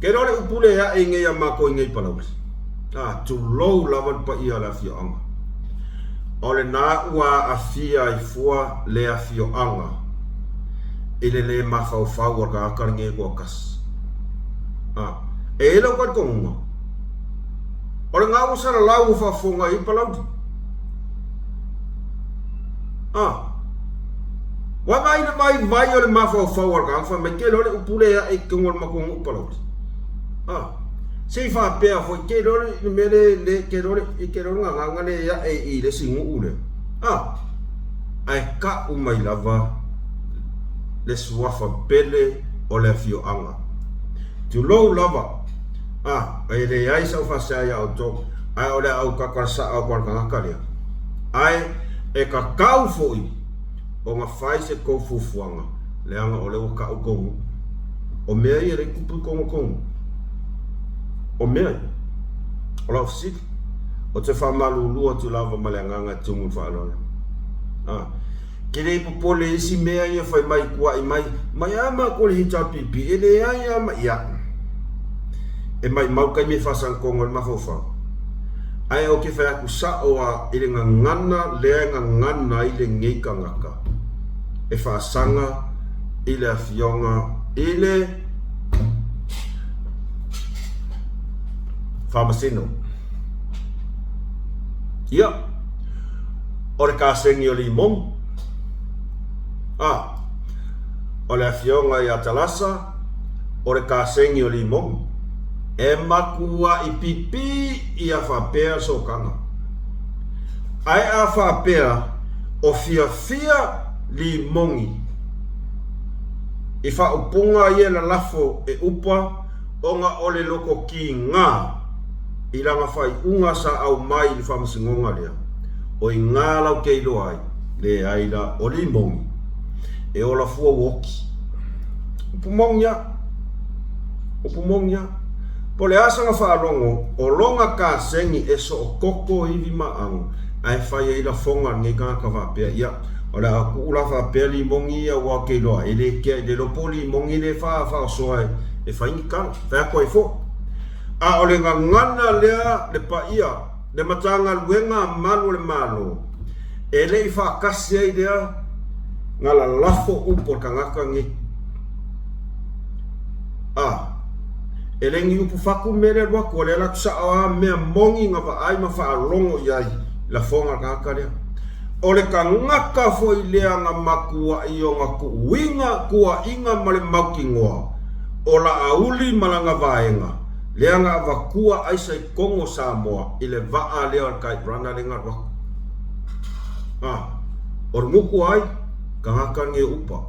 Ke rore upule ya e ngai a mako I ngai palausi. Tu lou lawan pa ia la fioanga. O le na ua a fia I fua le a fioanga. Ile le mawhau ka akar nge kua kas. E lau kat konga. O le ngā usara lau whafonga I palauti. Wa mai na mai o le mawhau ka angwha me ke lore upule ya e kongol makonga upalauti. Se fa pea foi ke rore mele le ke rore nga le ya e le singu ule. Ai ka umai lava le suafa pele o le fioanga. Tu low lava. Ai le ai sa fa sa ya auto. Ai ole au kakarsa au kwarkanga dia. Ai e ka kau foi o nga fai se ko fufuanga. Le anga ole o ka ko. O mea I re kupu kongo. O mea, o la ofisik, o te whamalu o tu lava malanganga tumu whaalona. Ke rei popole isi mea ia whai mai kua I mai ama ko le hita pipi, e le ai ama ia. E mai maukai me whasang kongo le mawhawha. Ai o ke whai aku sa oa I le ngana, lea ngana I le ngeika ngaka. E whaasanga, I le afionga, I le Whamasino. Ia. O le kāsengi o limong. O le afionga I atalasa. O le kāsengi o limong. E makua I pipi I a whapea sokanga. Ai a whapea o fia limongi. I whaupunga I la lafo e upa o nga ole loko ki ngā. I langa whai unga sa au mai I whamasingonga lea. O I ngā lau keilo ai, le aila o limongi. E ola fua woki. Upumongya. Po le asanga whaalongo, o longa ka sengi e so o koko hivi maangu. Ai whai e ila fonga nge ka whapea ia. O le aku ula whapea limongi ia wa keilo ai. E le kia, le lopo limongi le wha soai. E whaingi kala, whaako e fo. O le ngana lea le paia, le matanga luenga manu le malo. E le I whaakasi ai lea, ngala lafo upo kangaka ngi. E le ngi upu whaku mere wako, le la kusa awa mea mongi nga wa aima whaalongo iai, la fonga kangaka lea. O le ka ngaka fo I lea nga makua I o nga kuinga kua inga male mauki ngoa. O la auli malanga vaenga. Lea nga wakua aisa I kongo Samoa. I le vaa lea kai rana le ngat wako. O nguku ai, ka haka nge upa.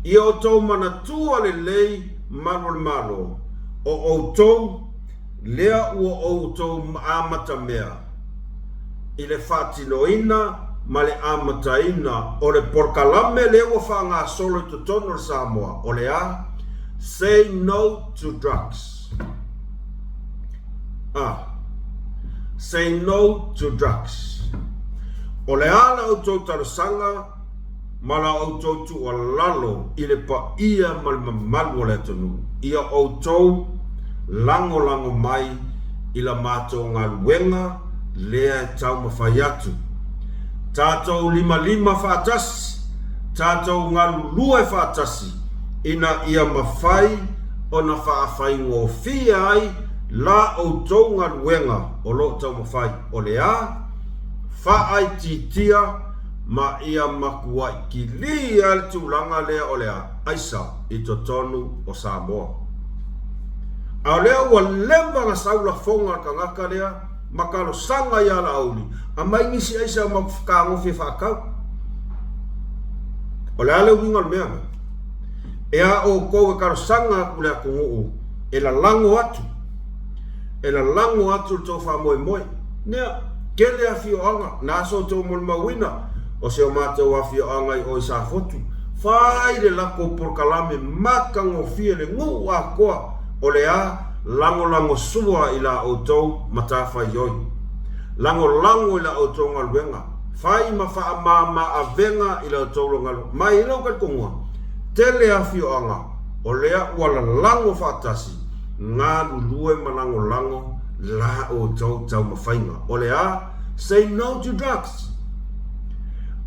I o tau mana tua le lei malo. O tau lea ua o tau amata mea. I le whatinoina ma le amataina o le porkalame le ua whanga solo I totono le Samoa. O le a, say no to drugs. Say no to drugs. O le ala o tau tarasanga, ma la o tau tu o lalo I le pa ia ma le mamalu o le tonu. Ia o tau lango mai I la mato ngā luenga lea tau mawhai atu. Tātou lima whaatasi, tātou ngā lulua whaatasi, ina ia mawhai o na whaawhai ngō whia ai la o tau ngā luenga o lo tau mawhai o lea, whaai titia ma ia makua ki li al tūlanga lea o lea, aisa I totonu o Samoa. A lea ua lemba na saula fonga ka ngaka lea, makalo sanga ia la auli, a mai ngisi aisa makufkangofi whakau. O lea leo wingal mea. E a o kowe karo sanga kulea kungu, e la lango atu, e la lango atu tō wha moe moe. Nea, kele a whio anga, nā so tō mol mawina, o se o mātou a whio anga i oi sa fotu. Whai le lako por kalame makango fie le ngu a koa, o le a lango sua i la o tau matawhai oi. Lango i la o tau ngaluenga. Whai ma wha ma a venga i la o tau ngalu. Mai ilo kat kongua, tele a whio anga, o lea wala lango whaatasi, ngā lulue manango lango, la o tau mawhainga. O lea, say no to drugs.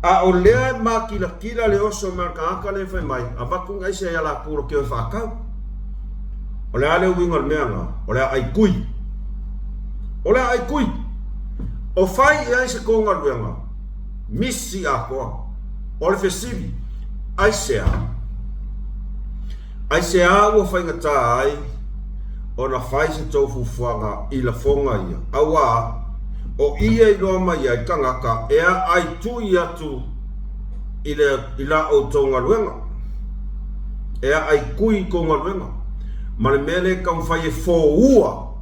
A o lea ma kila le oso merka le whai mai, a wakung aise ia la puro keo whakau. O lea le winga le meanga, o lea ai kui. O lea ai kui. O whai i aise konga luenga, misi a koa, o le whesivi, aise a. Aise a ua whaingata ai, o na whai se tau fufuanga i la fonga ia. Awa, o ia i loa mai ai kangaka, ea ai tui atu i la o tonga luenga. Ea ai kui konga luenga. Ma le mele kam whai e fō ua,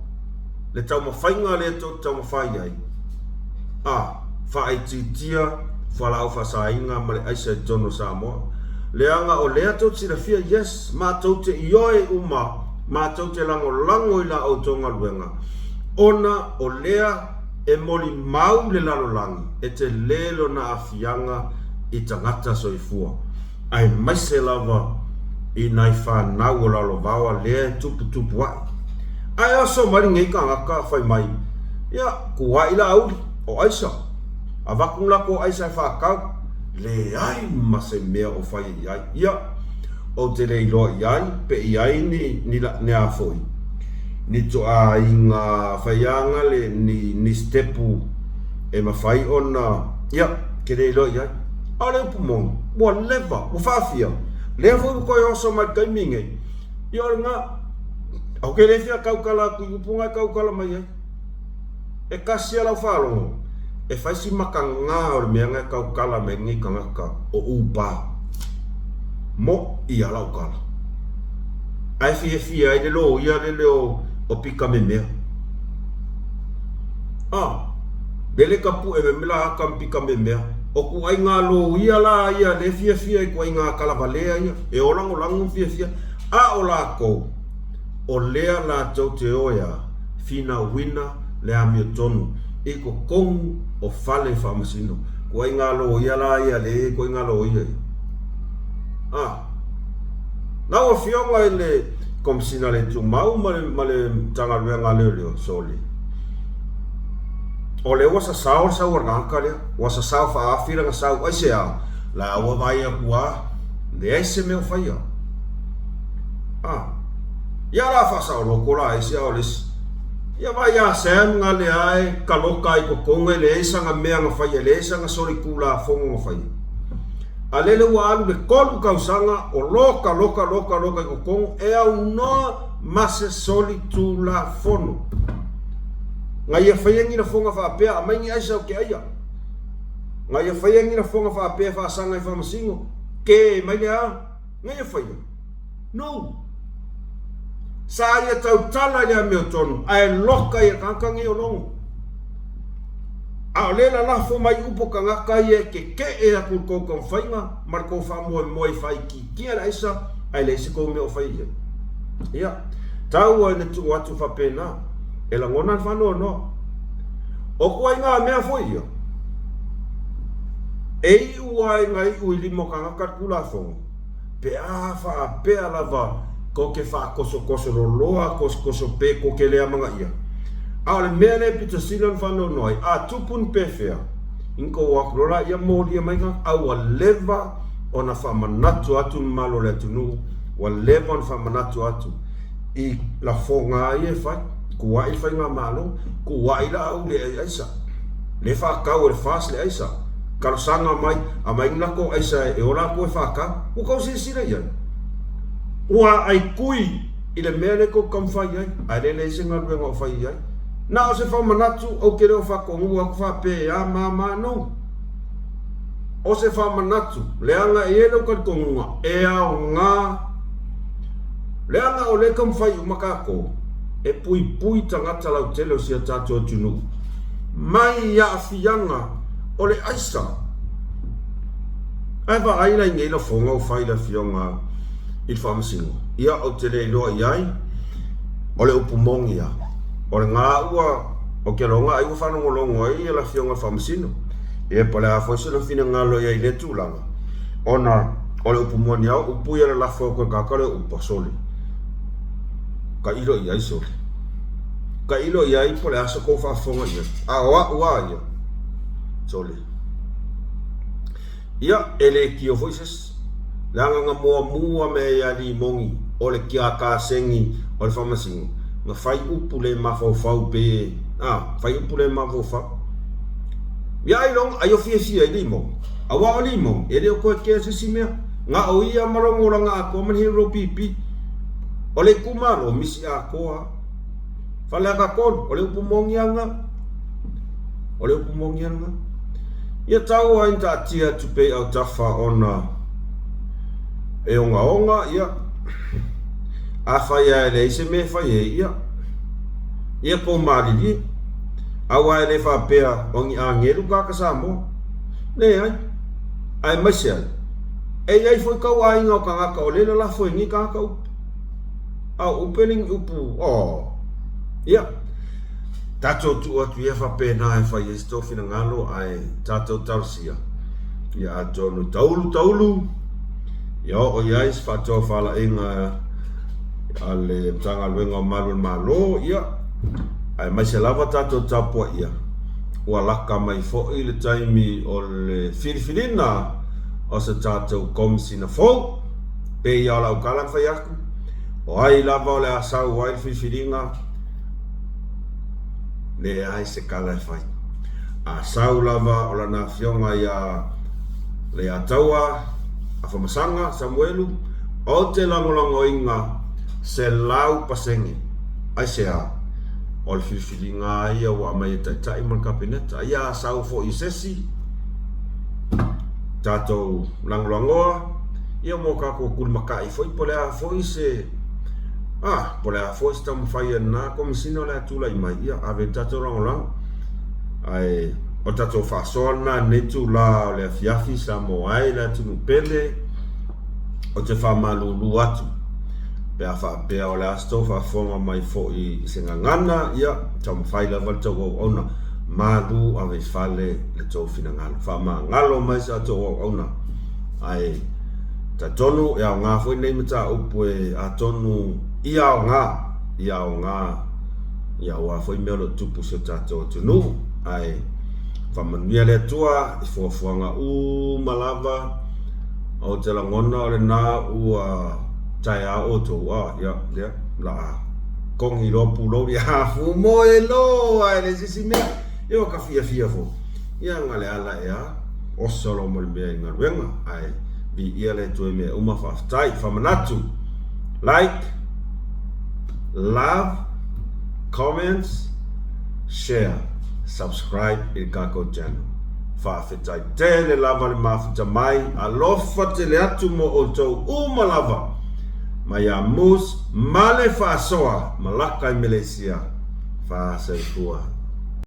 le tau mawhainga le tau mawhai ai. Whai titia, whalau whasainga, ma le aisa i tono Samoa. Leanga o lea tau tira fia, yes, ma tau te ioe uma, ma tau te lango i la o tonga luenga. Ona o lea e moli mau le lalolangi, e te lelo na afianga i tangata soifua. Ai maise lava i nai whanau o lalo vawa lea tupu wai. Ai aso mari ngei ka ngaka whai mai, ia kua ila auri o aisa. A wakung lako aisa e whakau, le ai mase mea o whai iai. Ia, o te le iloa iai, pe iai ni a foi. Ni to a inga whaianga le ni stepu e mawhai ona. Ia, ke le iloa iai. A le upu mongi, mua lewa, mua whawhia. Lea fo koe oso mai kaiminge. Ia ora ngā, au ke lewhia kaukala kui upunga kaukala mai ai. E kasi alau whalongo. E whaisi maka ngā ora mea ngai kaukala me ngi kangaka o upa. Mo i alau kala. Ai fia ai le lo ia le leo o pika me mea. Bele kapu e me mila akam pika me mea. O ku ai ngā lo ia la ia le fia i ku ai ngā kalavalea ia. E o lango fia. A o la kou. O lea la tau te oia. Fina wina le amio tonu. E ko kong o fale whamasino. Ku ai ngā lo ia la ia le ku ai ngā lo ia. Nau o fionga i le komisina le tu mau ma le tangaruea ngā leo soli. O le wasa sao ngaka lea, wasa sao whaafira ngā sao aise a, la awa vai a kua, le aise meo whaia. Ia la whasao loko la aise a o lesi. Ia vai a sem ngā le ai, ka loka i kokonga le eisa ngā mea ngā whaia, le eisa ngā sori kula a fonga ngā whaia. A lele ua alu le kolu kausanga o loka i kokonga, e au noa mase soli tu la fono. Nga ia whaiangi na whonga whaapea, a maingi aisa o ke aia. Nga ia whaiangi na whonga whaapea whaasanga i whamasingo, ke mai lea, nga ia whaia. No. Sa ia tau tala lea meo tonu, a e loka ia kankangi o longo. A o lela lafo mai upo ka ngaka ia ke e a kurkou ka mwhainga, marko whamoe moe whai ki kia la isa, ai leise kou meo whai ia. Ia, tau ai ne tu watu whapena, e la ngona whanau no. O kuai ngā mea fwoi ia. E uai ngai ui limo ka ngaka kula whongo. Pe a wha pea lava, ko ke wha koso roloa, koso pe ko ke lea manga ia. A le mea le pita silan whanau noi, a tupun pe whea. Inko wakurola ia mōri ia mainga, au a lewa o na whamanatu atu malo le tunu, wa lewa o na whamanatu atu. I la whonga ia whai. Kua i whai ngā malo, kua i la au le aisa. Le whakau e whaas le aisa. Karasanga mai, a mai ngako aisa e ora koe whakau, o kau se sira iai. Ua ai kui i le mea le ko kam whai iai, a le le se ngā ruenga o whai iai. Nā o se whamanatu au ke reo whakongu a whape a mama no. O se whamanatu, leanga e ero kat kongunga, e ao ngā. Leanga o le kam whai umakako. e pui tangata lau tele o sia tātou tunu. Mai ia afianga o le aisa. Ai wa aila i ngeila fonga o whaila fionga i whamasingo. Ia o tele iloa iai, o le upumongi ia. O le ngā ua o ke longa ai whanongo longo ai la fionga whamasino. E pale a fwesina fina ngalo ia i le tūlanga. Ona o le upumongi au, upu ia le lafo o koe kakare upasoli. Ka ilo iai soli. Ka ilo iai pole asa kou whafonga ia. A ua ia. Soli. Ia ele ki o voices. Langa nga mua me ia li mongi. O le kia ka sengi o le whamasingo. Nga whai upu le mawhau pe. Whai upu le mawhau. Ia ai long ayo fia i li mongi. Awa o li mongi. Ele o koe kia sisi mea. Nga o ia marongo ranga a kua manhiro pipi. O le kumaro misi a koa. Fale a kakon, o le upumongi anga. O le upumongi anga. Ia tau a inta atia tupe au tafa ona e onga, ia. A whaia ele ise me whaia ia. Ia po marili. Awa ele whapea ongi a ngeru kaka samo. Ne ai. Ai maisiai. E ai foi kau a inga o kangaka o lela la foi ni kaka upu. Au upening upu. Ia. Tato tu atu ia whapena e whai e stofina ngalo ai tato tausia. Ia atonu taulu. Ia o iais whatoa whala inga ale tanga luenga o malo. Ia. Ai mai se lava tato tapua ia. Ua laka mai fo i le taimi o le Filifilina. O se tato komisina fo. Pe ia lau kalang whai aku. O ai lava o le asau o ai Filifilinga. Le ai se kala fai. A sau lava o la na fionga ia le ataua a whamasanga Samuelu o te langolango inga se lau pasengi. Ai se a o le Filifilinga ia wa mai tai man kabineta ia sau fo i sesi tatou langolangoa ia mo ka ko kulmakai foi pole a foi se pole a foi sta mo fai na komisino la tula i mai ia ave tatou langolang ai o tatou fa sona netu la le fiafi sa mo ai la tu pele o te fa malulu atu pe a fa pe o la sto fa forma mai fo i sengangana ia tam fai la val to ona malu ave fale le to finangalo fa ngalo mai sa to ona ai ta tonu e nga foi nei mata upu e a tonu ia nga wa foi melo tupu se tato tunu ai fa manuia le tua i fuanga malava o te langona o le na ua tai a oto ia la kongi lopu lo ia fu mo e lo ai le sisi me io ka fia fo ia ngale ala ia o solo mo be ngawenga ai bi ia le tu me uma fa tai fa manatu like love comments share subscribe il Kako channel fa fitai tele lava le mafuta mai alofa tele atu mo o tau lava mai a mus male fa soa malaka i Malaysia fa se kua